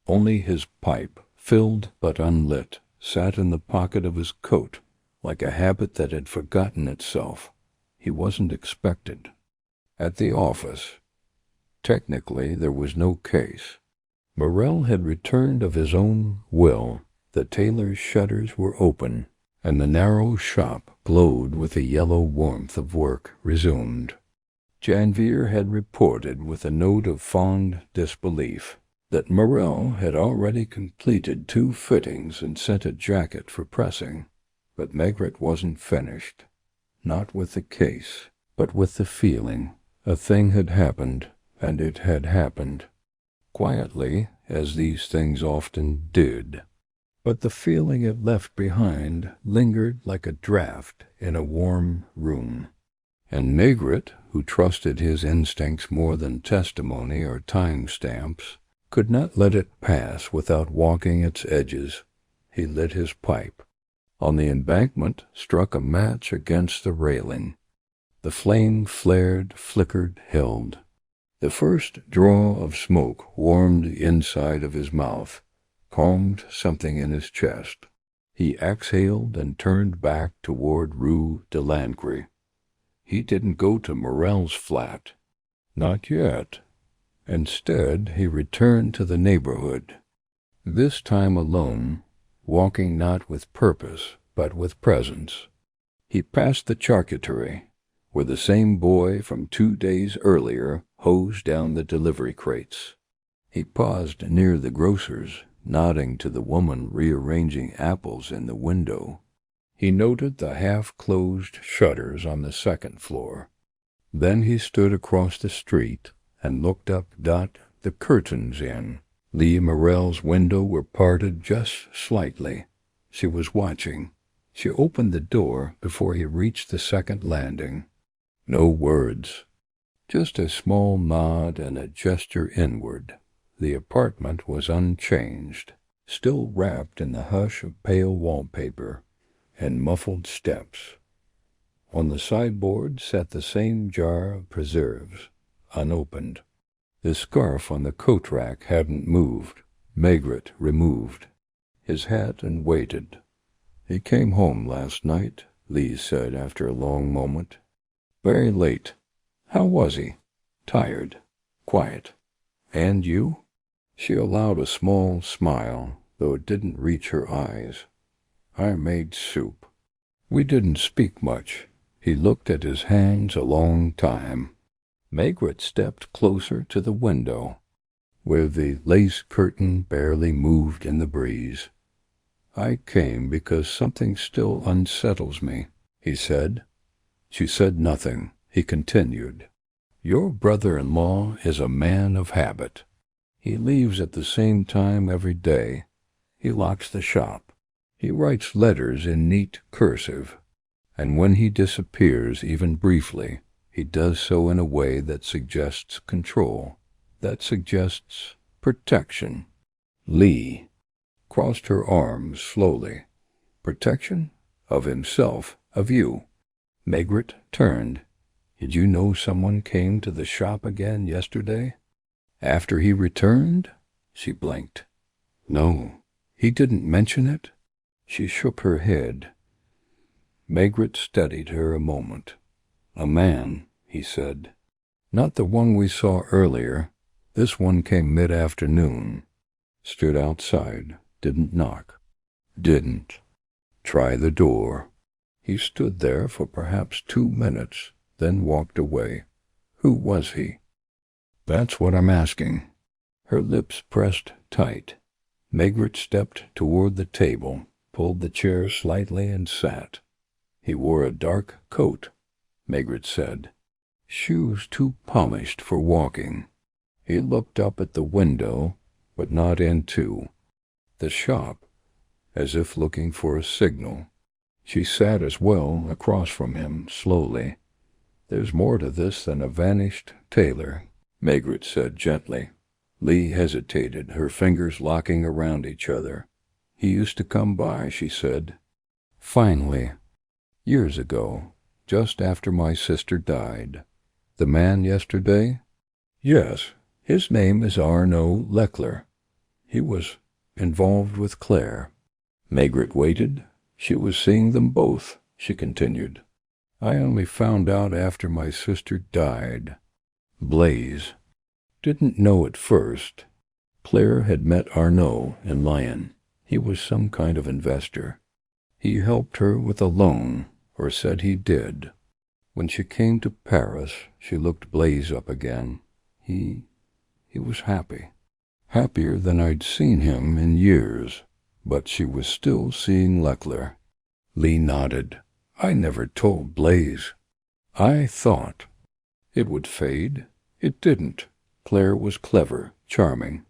Only his pipe, filled but unlit, sat in the pocket of his coat, like a habit that had forgotten itself. He wasn't expected. At the office, technically there was no case. Morel had returned of his own will. The tailor's shutters were open, and the narrow shop glowed with the yellow warmth of work resumed. Janvier had reported with a note of fond disbelief that Morel had already completed 2 fittings and sent a jacket for pressing. But Maigret wasn't finished, not with the case, but with the feeling. A thing had happened, and it had happened quietly, as these things often did. But the feeling it left behind lingered like a draught in a warm room. And Maigret, who trusted his instincts more than testimony or time-stamps, could not let it pass without walking its edges. He lit his pipe. On the embankment struck a match against the railing. The flame flared, flickered, held. The first draw of smoke warmed the inside of his mouth, calmed something in his chest. He exhaled and turned back toward Rue de Lancre. He didn't go to Morel's flat. Not yet. Instead, he returned to the neighborhood. This time alone, walking not with purpose, but with presence. He passed the charcuterie, where the same boy from 2 days earlier hosed down the delivery crates. He paused near the grocer's, nodding to the woman rearranging apples in the window. He noted the half-closed shutters on the 2nd floor. Then he stood across the street and looked up. The curtains in Lee Morel's window were parted just slightly. She was watching. She opened the door before he reached the 2nd landing. No words, just a small nod and a gesture inward. The apartment was unchanged, still wrapped in the hush of pale wallpaper and muffled steps. On the sideboard sat the same jar of preserves, unopened. The scarf on the coat rack hadn't moved. Maigret removed his hat and waited. "He came home last night," Lee said after a long moment. "Very late. How was he?" "Tired. Quiet. And you?" She allowed a small smile, though it didn't reach her eyes. "I made soup." We didn't speak much. He looked at his hands a long time. Maigret stepped closer to the window, where the lace curtain barely moved in the breeze. "I came because something still unsettles me," he said. She said nothing. He continued. "Your brother-in-law is a man of habit. He leaves at the same time every day. He locks the shop. He writes letters in neat cursive. And when he disappears, even briefly, he does so in a way that suggests control, that suggests protection." Lee crossed her arms slowly. "Protection? Of himself, of you." Maigret turned. "Did you know someone came to the shop again yesterday?" "After he returned?" She blinked. "No. He didn't mention it?" She shook her head. Maigret studied her a moment. "A man," he said. "Not the one we saw earlier. This one came mid-afternoon. Stood outside. Didn't knock. Didn't try the door. He stood there for perhaps 2 minutes, then walked away. Who was he?" "That's what I'm asking." Her lips pressed tight. Maigret stepped toward the table, pulled the chair slightly, and sat. He wore a dark coat, Maigret said. Shoes too polished for walking. He looked up at the window, but not into the shop, as if looking for a signal. She sat as well across from him, slowly. There's more to this than a vanished tailor, Maigret said gently. Lee hesitated, her fingers locking around each other. He used to come by, she said. Finally, years ago, just after my sister died. The man yesterday? Yes, his name is Arnaud Leckler. He was involved with Claire. Maigret waited. She was seeing them both, she continued. I only found out after my sister died. Blaise didn't know at first. Claire had met Arnaud in Lyon. He was some kind of investor. He helped her with a loan, or said he did. When she came to Paris, she looked Blaise up again. He was happy. Happier than I'd seen him in years. But she was still seeing Leckler. Lee nodded. I never told Blaise. I thought it would fade. It didn't. Claire was clever, charming.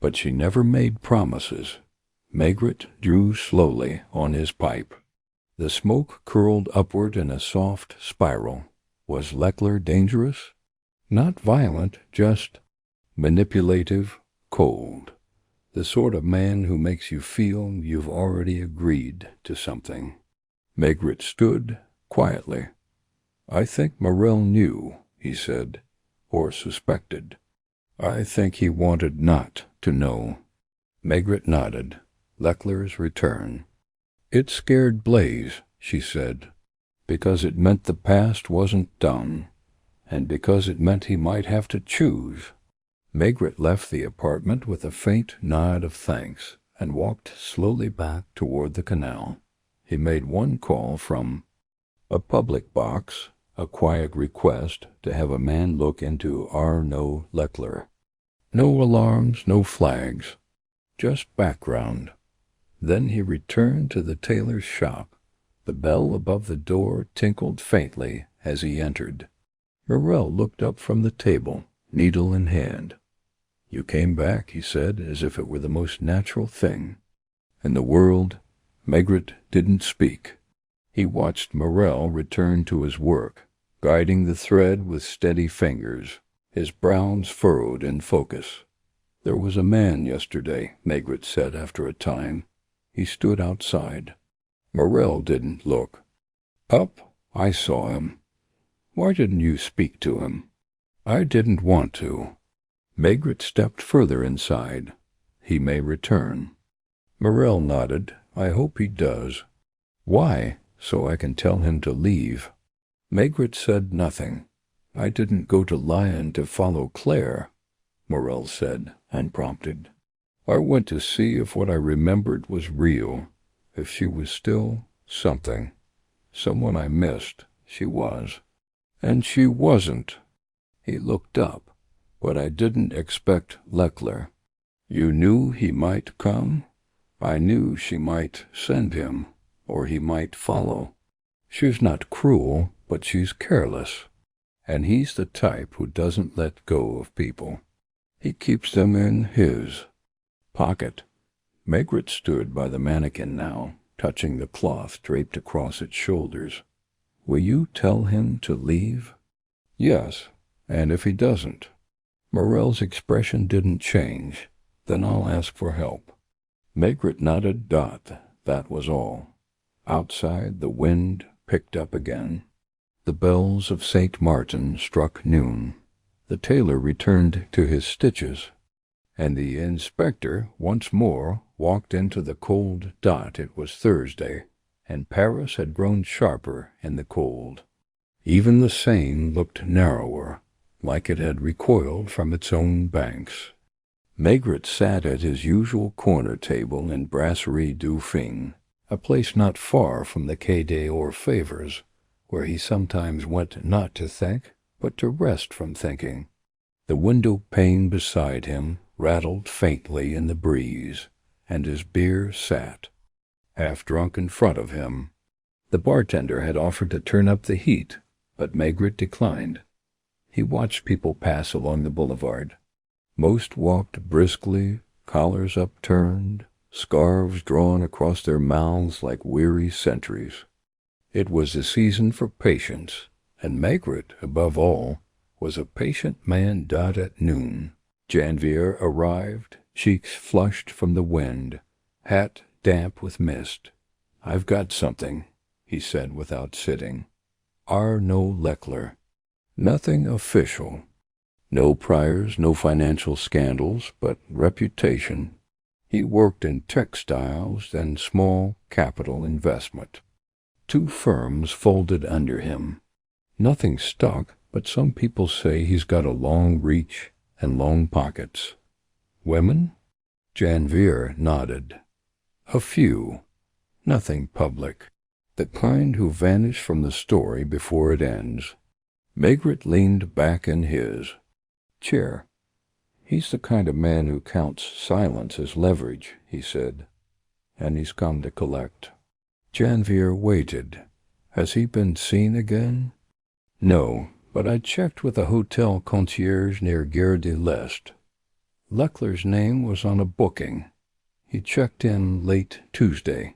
But she never made promises. Maigret drew slowly on his pipe. The smoke curled upward in a soft spiral. Was Leckler dangerous? Not violent, just manipulative, cold. The sort of man who makes you feel you've already agreed to something. Maigret stood quietly. I think Morel knew, he said, or suspected. I think he wanted not to know. Maigret nodded. Leckler's return. It scared Blaise, she said, because it meant the past wasn't done, and because it meant he might have to choose. Maigret left the apartment with a faint nod of thanks and walked slowly back toward the canal. He made one call from a public box, a quiet request to have a man look into Arnaud Leckler. No alarms, no flags, just background. Then he returned to the tailor's shop. The bell above the door tinkled faintly as he entered. Morel looked up from the table, needle in hand. You came back, he said, as if it were the most natural thing in the world. Maigret didn't speak. He watched Morel return to his work, guiding the thread with steady fingers, his brows furrowed in focus. There was a man yesterday, Maigret said after a time. He stood outside. Morel didn't look. Up, I saw him. Why didn't you speak to him? I didn't want to. Maigret stepped further inside. He may return. Morel nodded. I hope he does. Why? So I can tell him to leave. Maigret said nothing. I didn't go to Lyon to follow Claire, Morel said, and prompted. I went to see if what I remembered was real, if she was still something. Someone I missed, she was. And she wasn't. He looked up. But I didn't expect Leckler. You knew he might come? I knew she might send him, or he might follow. She's not cruel, but she's careless. And he's the type who doesn't let go of people. He keeps them in his pocket. Maigret stood by the mannequin now, touching the cloth draped across its shoulders. Will you tell him to leave? Yes, and if he doesn't? Morel's expression didn't change. Then I'll ask for help. Maigret nodded. That was all. Outside, the wind picked up again. The bells of St. Martin struck noon. The tailor returned to his stitches, and the inspector once more walked into the cold dot. It was Thursday, and Paris had grown sharper in the cold. Even the Seine looked narrower, like it had recoiled from its own banks. Maigret sat at his usual corner table in Brasserie Dauphine, a place not far from the Quai des Orfèvres, where he sometimes went not to think, but to rest from thinking. The window pane beside him rattled faintly in the breeze, and his beer sat, half drunk, in front of him. The bartender had offered to turn up the heat, but Maigret declined. He watched people pass along the boulevard. Most walked briskly, collars upturned, scarves drawn across their mouths like weary sentries. It was the season for patience, and Maigret, above all, was a patient man. At noon, Janvier arrived, cheeks flushed from the wind, hat damp with mist. "I've got something," he said without sitting. Arnaud Leckler. Nothing official. No priors, no financial scandals, but reputation. He worked in textiles and small capital investment. 2 firms folded under him. Nothing stuck, but some people say he's got a long reach and long pockets. Women? Janvier nodded. A few. Nothing public. The kind who vanish from the story before it ends. Maigret leaned back in his chair. "He's the kind of man who counts silence as leverage," he said. "And he's come to collect." Janvier waited. "Has he been seen again?" "No, but I checked with a hotel concierge near Gare de l'Est. Leckler's name was on a booking. He checked in late Tuesday.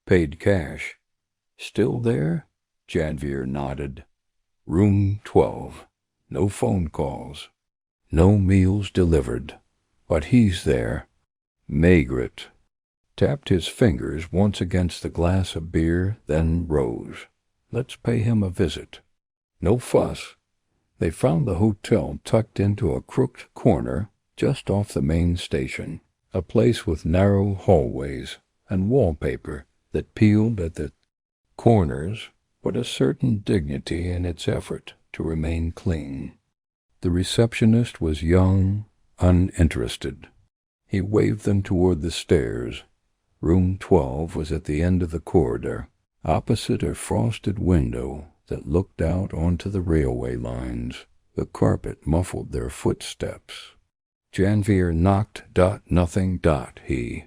Paid cash." "Still there?" Janvier nodded. "Room 12. No phone calls. No meals delivered. But he's there." Maigret tapped his fingers once against the glass of beer, then rose. "Let's pay him a visit." No fuss. They found the hotel tucked into a crooked corner just off the main station, a place with narrow hallways and wallpaper that peeled at the corners, but a certain dignity in its effort to remain clean. The receptionist was young, uninterested. He waved them toward the stairs. Room 12 was at the end of the corridor, opposite a frosted window that looked out onto the railway lines. The carpet muffled their footsteps. Janvier knocked. Nothing. He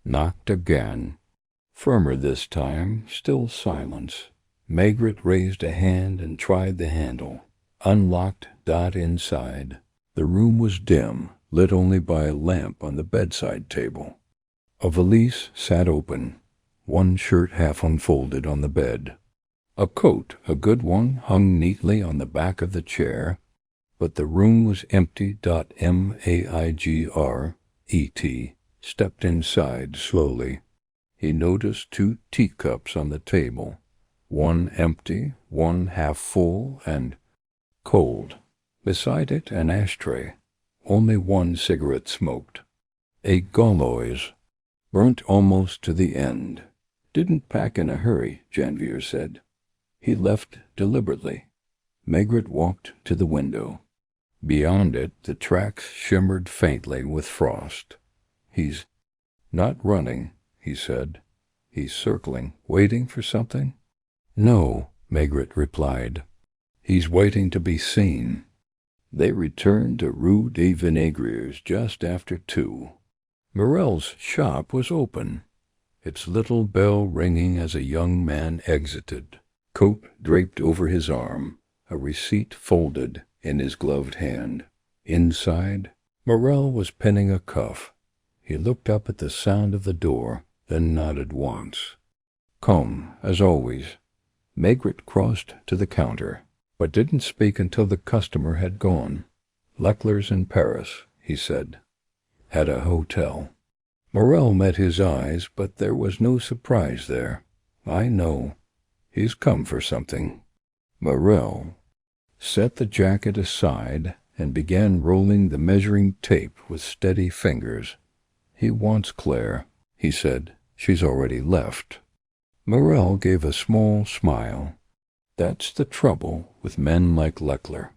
knocked again. Firmer this time, still silence. Maigret raised a hand and tried the handle. Unlocked. Inside. The room was dim, lit only by a lamp on the bedside table. A valise sat open, one shirt half unfolded on the bed. A coat, a good one, hung neatly on the back of the chair, but the room was empty. Maigret stepped inside slowly. He noticed 2 teacups on the table, one empty, one half full and cold. Beside it, an ashtray. Only one cigarette smoked. A Gauloise, burnt almost to the end. "Didn't pack in a hurry," Janvier said. "He left deliberately." Maigret walked to the window. Beyond it, the tracks shimmered faintly with frost. "He's not running," he said. "He's circling, waiting for something?" "No," Maigret replied. "He's waiting to be seen." They returned to Rue des Vinaigres just after 2. Morel's shop was open, its little bell ringing as a young man exited, coat draped over his arm, a receipt folded in his gloved hand. Inside, Morel was pinning a cuff. He looked up at the sound of the door, then nodded once. "Come, as always." Maigret crossed to the counter, but didn't speak until the customer had gone. "Leckler's in Paris," he said. "At a hotel." Morel met his eyes, but there was no surprise there. "I know. He's come for something." Morel set the jacket aside and began rolling the measuring tape with steady fingers. "He wants Claire," he said. "She's already left." Morel gave a small smile. "That's the trouble with men like Leckler.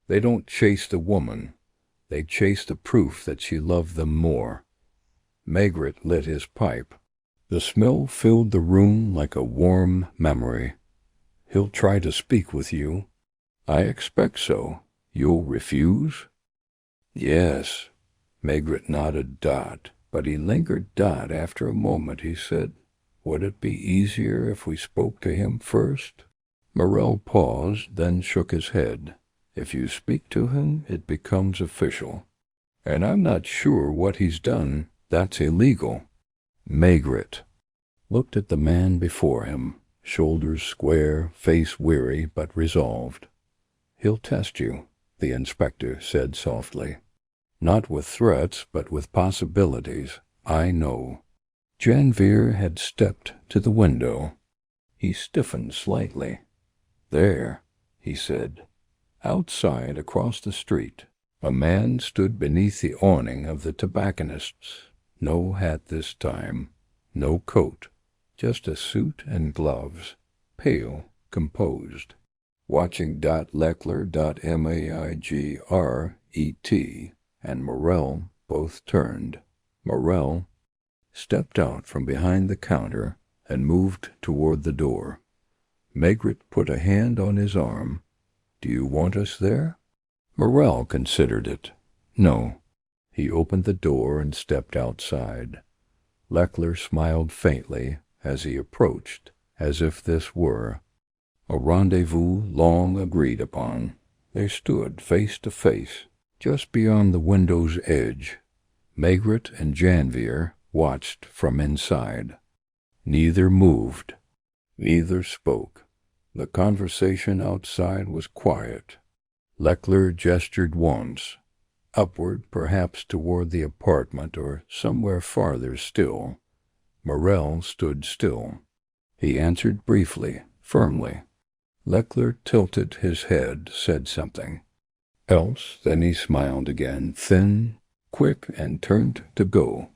They don't chase the woman. They chase the proof that she loved them more." Maigret lit his pipe. The smell filled the room like a warm memory. "He'll try to speak with you." "I expect so. You'll refuse?" "Yes." Maigret nodded. But he lingered. After a moment he said, "Would it be easier if we spoke to him first?" Morel paused, then shook his head. "If you speak to him, it becomes official. And I'm not sure what he's done that's illegal." Maigret looked at the man before him, shoulders square, face weary but resolved. "He'll test you," the inspector said softly. "Not with threats, but with possibilities. I know." Janvier had stepped to the window. He stiffened slightly. "There," he said. Outside, across the street, a man stood beneath the awning of the tobacconist's. No hat this time, no coat, just a suit and gloves, pale, composed. Watching Leckler, Maigret, and Morel both turned. Morel stepped out from behind the counter and moved toward the door. Maigret put a hand on his arm. "Do you want us there?" Morel considered it. No. He opened the door and stepped outside. Leckler smiled faintly as he approached, as if this were a rendezvous long agreed upon. They stood face to face, just beyond the window's edge. Maigret and Janvier watched from inside. Neither moved. Neither spoke. The conversation outside was quiet. Leckler gestured once, upward perhaps toward the apartment or somewhere farther still. Morel stood still. He answered briefly, firmly. Leckler tilted his head, said something else, then he smiled again, thin, quick, and turned to go.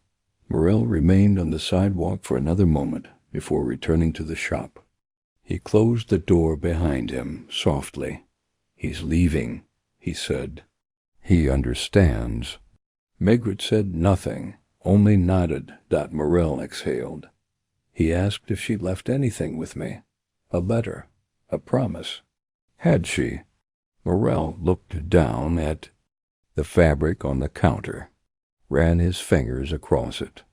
Morel remained on the sidewalk for another moment before returning to the shop. He closed the door behind him softly. "He's leaving," he said. "He understands." Maigret said nothing, only nodded. Morel exhaled. "He asked if she left anything with me. A letter, a promise." Had she? Morel looked down at the fabric on the counter, ran his fingers across it.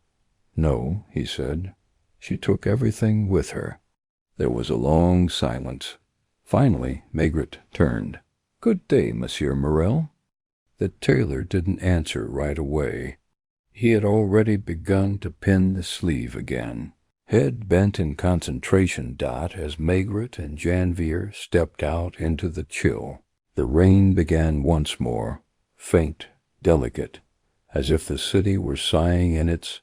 "No," he said. "She took everything with her." There was a long silence. Finally, Maigret turned. "Good day, Monsieur Morel." The tailor didn't answer right away. He had already begun to pin the sleeve again, head bent in concentration. As Maigret and Janvier stepped out into the chill, the rain began once more, faint, delicate, as if the city were sighing in its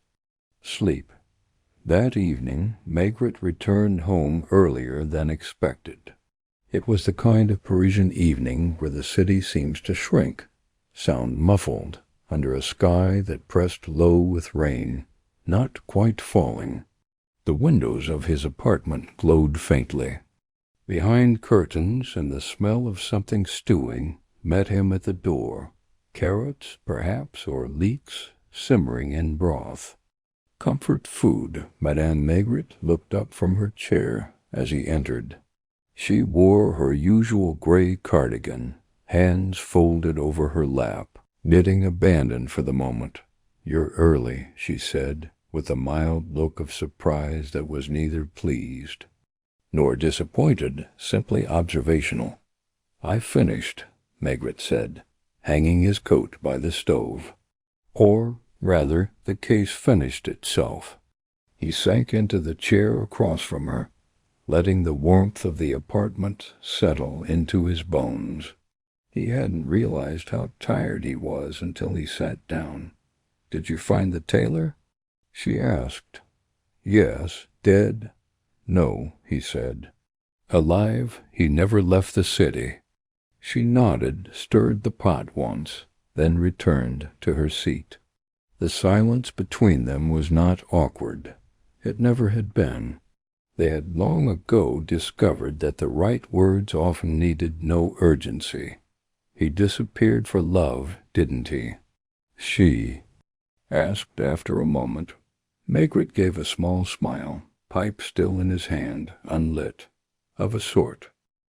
sleep. That evening, Maigret returned home earlier than expected. It was the kind of Parisian evening where the city seems to shrink, sound muffled, under a sky that pressed low with rain, not quite falling. The windows of his apartment glowed faintly. Behind curtains, and the smell of something stewing met him at the door, carrots, perhaps, or leeks, simmering in broth. Comfort food. Madame Maigret looked up from her chair as he entered. She wore her usual gray cardigan, hands folded over her lap, knitting abandon for the moment. "You're early," she said, with a mild look of surprise that was neither pleased nor disappointed, simply observational. "I finished," Maigret said, hanging his coat by the stove. Or, rather, the case finished itself. He sank into the chair across from her, letting the warmth of the apartment settle into his bones. He hadn't realized how tired he was until he sat down. "Did you find the tailor?" she asked. "Yes." "Dead?" "No," he said. "Alive? He never left the city." She nodded, stirred the pot once, then returned to her seat. The silence between them was not awkward. It never had been. They had long ago discovered that the right words often needed no urgency. "He disappeared for love, didn't he?" she asked after a moment. Maigret gave a small smile, pipe still in his hand, unlit. "Of a sort.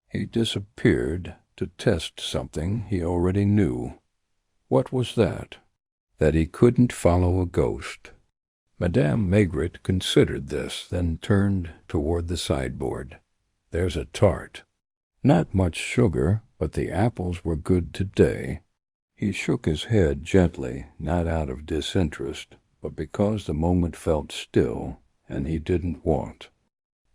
He disappeared to test something he already knew." "What was that?" that he couldn't follow a ghost. Madame Maigret considered this, then turned toward the sideboard. "There's a tart. Not much sugar, but the apples were good today." He shook his head gently, not out of disinterest, but because the moment felt still, and he didn't want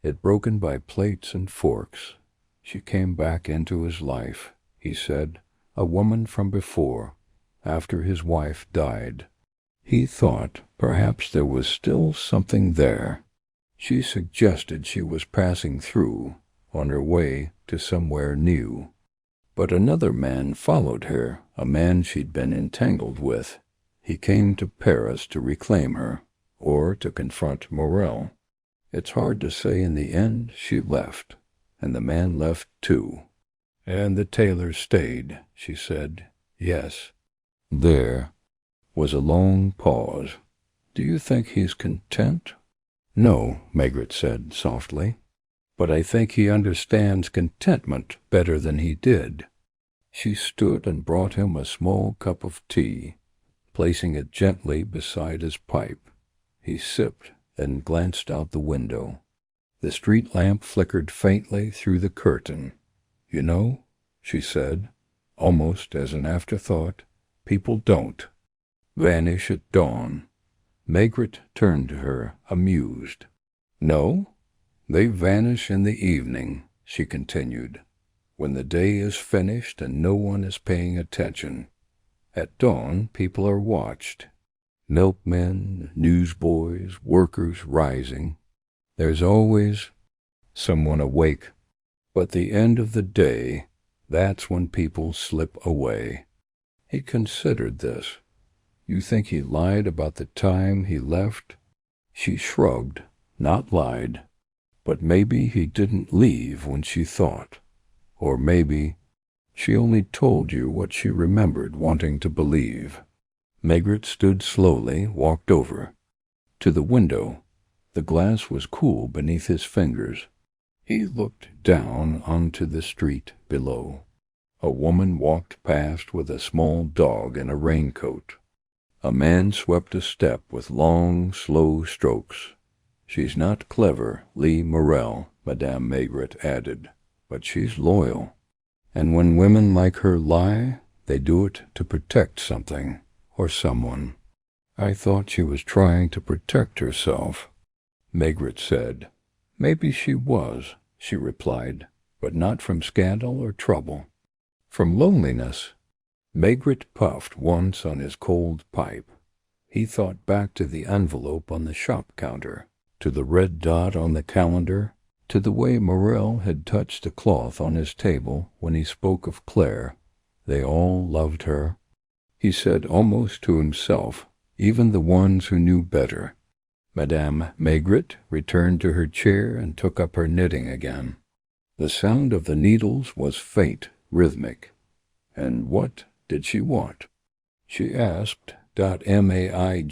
it broken by plates and forks. "She came back into his life," he said, "a woman from before, after his wife died." He thought perhaps there was still something there. She suggested she was passing through, on her way to somewhere new. But another man followed her, a man she'd been entangled with. He came to Paris to reclaim her, or to confront Morel. It's hard to say. In the end, she left, and the man left too. "And the tailor stayed," she said. "Yes." There was a long pause. "Do you think he's content?" "No," Maigret said softly. "But I think he understands contentment better than he did." She stood and brought him a small cup of tea, placing it gently beside his pipe. He sipped and glanced out the window. The street lamp flickered faintly through the curtain. "You know," she said, almost as an afterthought, "people don't vanish at dawn." Maigret turned to her, amused. "No, they vanish in the evening," she continued, "when the day is finished and no one is paying attention. At dawn, people are watched. Milkmen, newsboys, workers rising. There's always someone awake. But the end of the day, that's when people slip away." He considered this. "You think he lied about the time he left?" She shrugged. "Not lied. But maybe he didn't leave when she thought. Or maybe she only told you what she remembered wanting to believe." Maigret stood slowly, walked over to the window. The glass was cool beneath his fingers. He looked down onto the street below. A woman walked past with a small dog in a raincoat. A man swept a step with long, slow strokes. "She's not clever, Lee Morel," Madame Maigret added, "but she's loyal. And when women like her lie, they do it to protect something or someone." "I thought she was trying to protect herself," Maigret said. "Maybe she was," she replied, "but not from scandal or trouble. From loneliness." Maigret puffed once on his cold pipe. He thought back to the envelope on the shop counter, to the red dot on the calendar, to the way Morel had touched the cloth on his table when he spoke of Claire. They all loved her, he said almost to himself, even the ones who knew better. Madame Maigret returned to her chair and took up her knitting again. The sound of the needles was faint, rhythmic. And what did she want? She asked. Maigret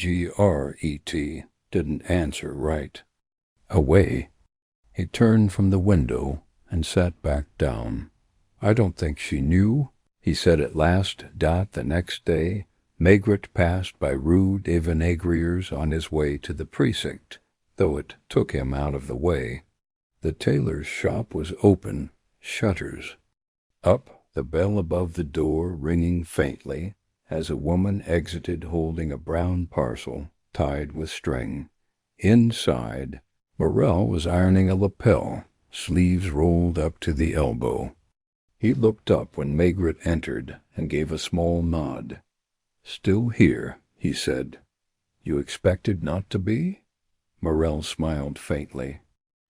didn't answer right. "Away." He turned from the window and sat back down. "I don't think she knew," he said at last. The next day, Maigret passed by Rue des Vinaigriers on his way to the precinct, though it took him out of the way. The tailor's shop was open, shutters up, the bell above the door ringing faintly as a woman exited holding a brown parcel tied with string. Inside, Morel was ironing a lapel, sleeves rolled up to the elbow. He looked up when Maigret entered and gave a small nod. "Still here," he said. "You expected not to be?" Morel smiled faintly.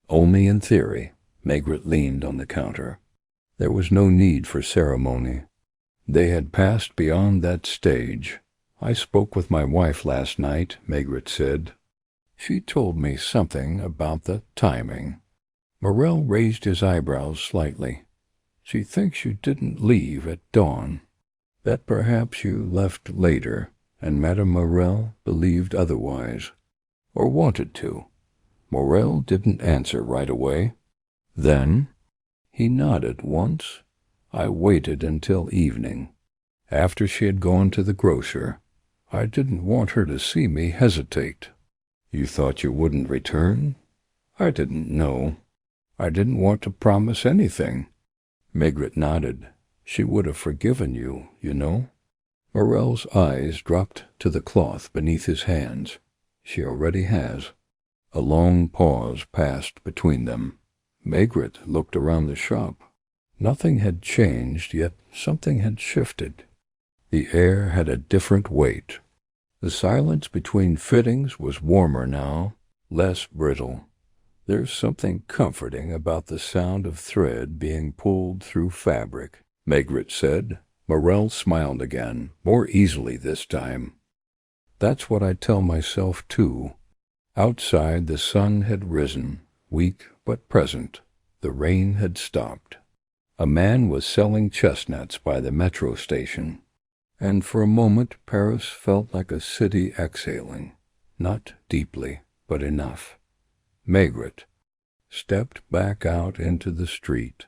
"Only in theory." Maigret leaned on the counter. There was no need for ceremony. They had passed beyond that stage. "I spoke with my wife last night," Maigret said. "She told me something about the timing." Morel raised his eyebrows slightly. "She thinks you didn't leave at dawn. That perhaps you left later, and Madame Morel believed otherwise, or wanted to." Morel didn't answer right away. Then he nodded once. "I waited until evening, after she had gone to the grocer. I didn't want her to see me hesitate." "You thought you wouldn't return?" "I didn't know. I didn't want to promise anything." Maigret nodded. "She would have forgiven you, you know." Morel's eyes dropped to the cloth beneath his hands. "She already has." A long pause passed between them. Maigret looked around the shop. Nothing had changed, yet something had shifted. The air had a different weight. The silence between fittings was warmer now, less brittle. "There's something comforting about the sound of thread being pulled through fabric," Maigret said. Morel smiled again, more easily this time. "That's what I tell myself, too." Outside the sun had risen, weak but present. The rain had stopped. A man was selling chestnuts by the metro station, and for a moment Paris felt like a city exhaling, not deeply, but enough. Maigret stepped back out into the street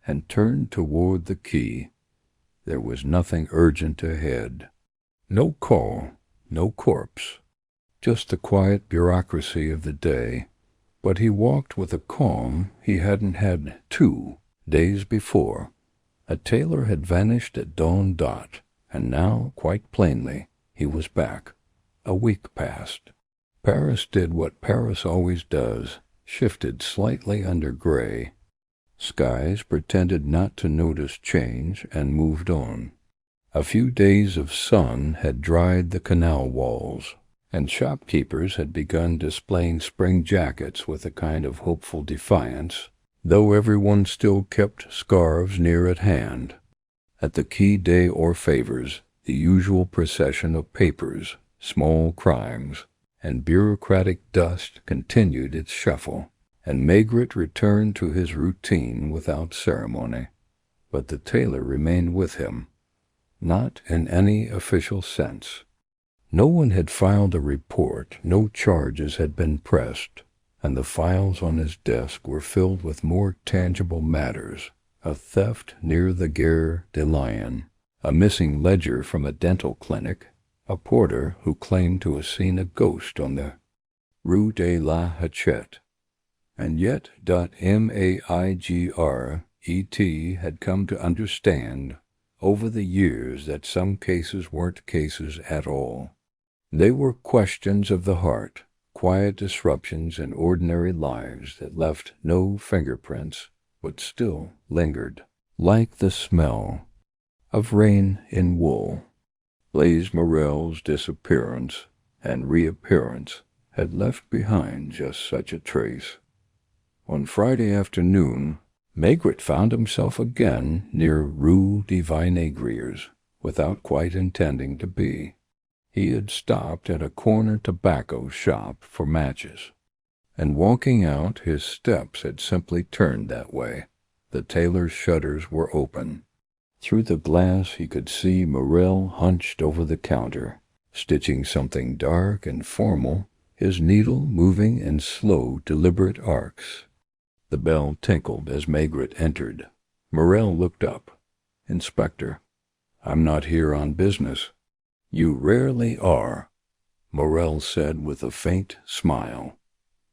and turned toward the quay. There was nothing urgent ahead. No call, no corpse, just the quiet bureaucracy of the day. But he walked with a calm he hadn't had 2 days before. A tailor had vanished at dawn dot, and now, quite plainly, he was back. A week passed. Paris did what Paris always does, shifted slightly under gray. Skies pretended not to notice change and moved on. A few days of sun had dried the canal walls, and shopkeepers had begun displaying spring jackets with a kind of hopeful defiance, though everyone still kept scarves near at hand. At the Quai des Orfèvres, the usual procession of papers, small crimes, and bureaucratic dust continued its shuffle, and Maigret returned to his routine without ceremony. But the tailor remained with him, not in any official sense. No one had filed a report, no charges had been pressed, and the files on his desk were filled with more tangible matters: a theft near the Gare de Lyon, a missing ledger from a dental clinic, a porter who claimed to have seen a ghost on the Rue de la Hachette. And yet Maigret had come to understand over the years that some cases weren't cases at all. They were questions of the heart, quiet disruptions in ordinary lives that left no fingerprints, but still lingered, like the smell of rain in wool. Blaise Morel's disappearance and reappearance had left behind just such a trace. On Friday afternoon, Maigret found himself again near Rue des Vinaigriers, without quite intending to be. He had stopped at a corner tobacco shop for matches, and walking out his steps had simply turned that way. The tailor's shutters were open. Through the glass he could see Morel hunched over the counter, stitching something dark and formal, his needle moving in slow, deliberate arcs. The bell tinkled as Maigret entered. Morel looked up. "Inspector, I'm not here on business." "You rarely are," Morel said with a faint smile.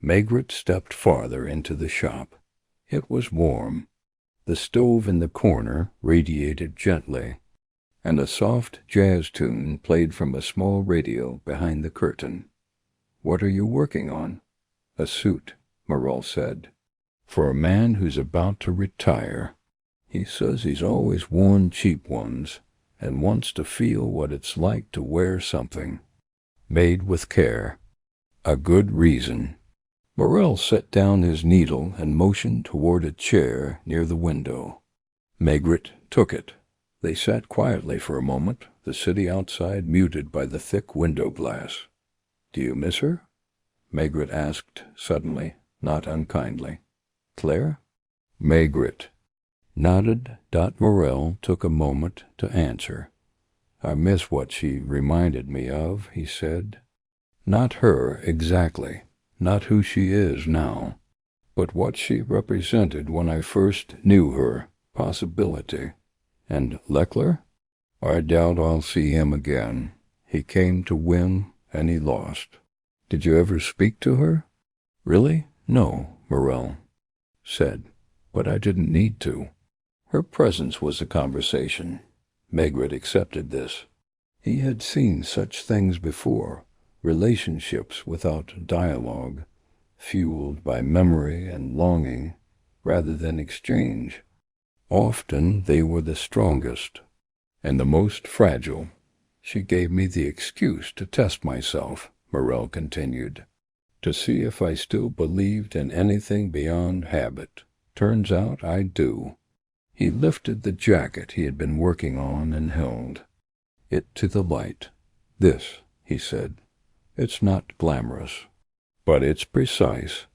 Maigret stepped farther into the shop. It was warm. The stove in the corner radiated gently, and a soft jazz tune played from a small radio behind the curtain. "What are you working on?" "A suit," Morel said, "for a man who's about to retire. He says he's always worn cheap ones, and wants to feel what it's like to wear something made with care." "A good reason." Morel set down his needle and motioned toward a chair near the window. Maigret took it. They sat quietly for a moment, the city outside muted by the thick window glass. "Do you miss her?" Maigret asked suddenly, not unkindly. "Claire?" Maigret nodded. Morel took a moment to answer. "I miss what she reminded me of," he said. "Not her exactly, not who she is now, but what she represented when I first knew her, possibility. And Leckler? I doubt I'll see him again. He came to win, and he lost. Did you ever speak to her? Really? No, Morel said, but I didn't need to. Her presence was a conversation. Maigret accepted this. He had seen such things before, relationships without dialogue, fueled by memory and longing rather than exchange. Often they were the strongest and the most fragile. She gave me the excuse to test myself, Morel continued, to see if I still believed in anything beyond habit. Turns out I do. He lifted the jacket he had been working on and held it to the light. This, he said, it's not glamorous, but it's precise,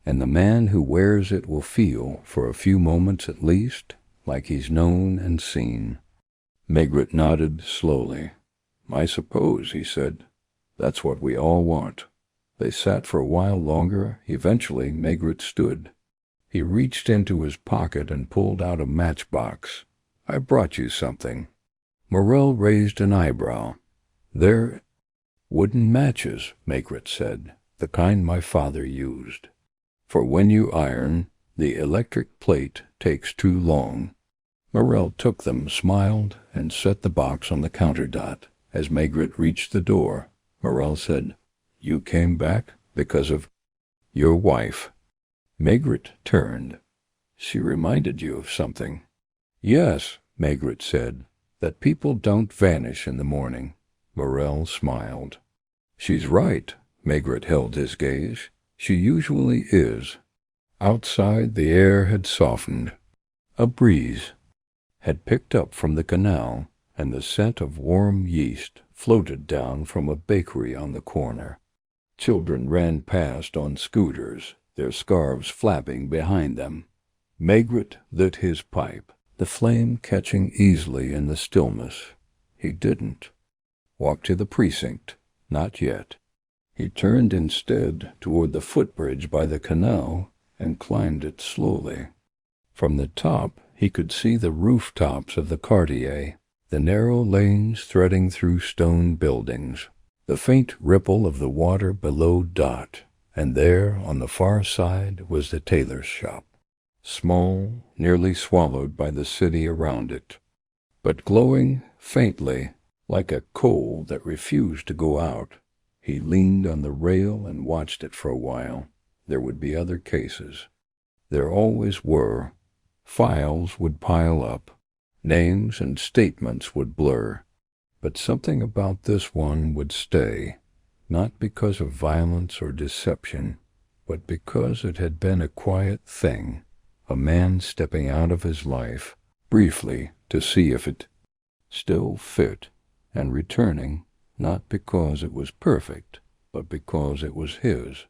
and the man who wears it will feel, for a few moments at least, like he's known and seen. Maigret nodded slowly. I suppose, he said, that's what we all want. They sat for a while longer. Eventually, Maigret stood. He reached into his pocket and pulled out a matchbox. I brought you something. Morel raised an eyebrow. They're wooden matches, Maigret said, the kind my father used. For when you iron, the electric plate takes too long. Morel took them, smiled, and set the box on the counter-dot. As Maigret reached the door, Morel said, You came back because of your wife. Maigret turned. She reminded you of something. Yes, Maigret said, that people don't vanish in the morning. Morel smiled. She's right. Maigret held his gaze. She usually is. Outside the air had softened. A breeze had picked up from the canal, and the scent of warm yeast floated down from a bakery on the corner. Children ran past on scooters, their scarves flapping behind them. Maigret lit his pipe, the flame catching easily in the stillness. He didn't walk to the precinct, not yet. He turned instead toward the footbridge by the canal and climbed it slowly. From the top he could see the rooftops of the quartier, the narrow lanes threading through stone buildings, the faint ripple of the water below Dot, and there on the far side was the tailor's shop, small, nearly swallowed by the city around it, but glowing faintly like a coal that refused to go out. He leaned on the rail and watched it for a while. There would be other cases. There always were. Files would pile up. Names and statements would blur. But something about this one would stay, not because of violence or deception, but because it had been a quiet thing, a man stepping out of his life, briefly, to see if it still fit, and returning, not because it was perfect, but because it was his.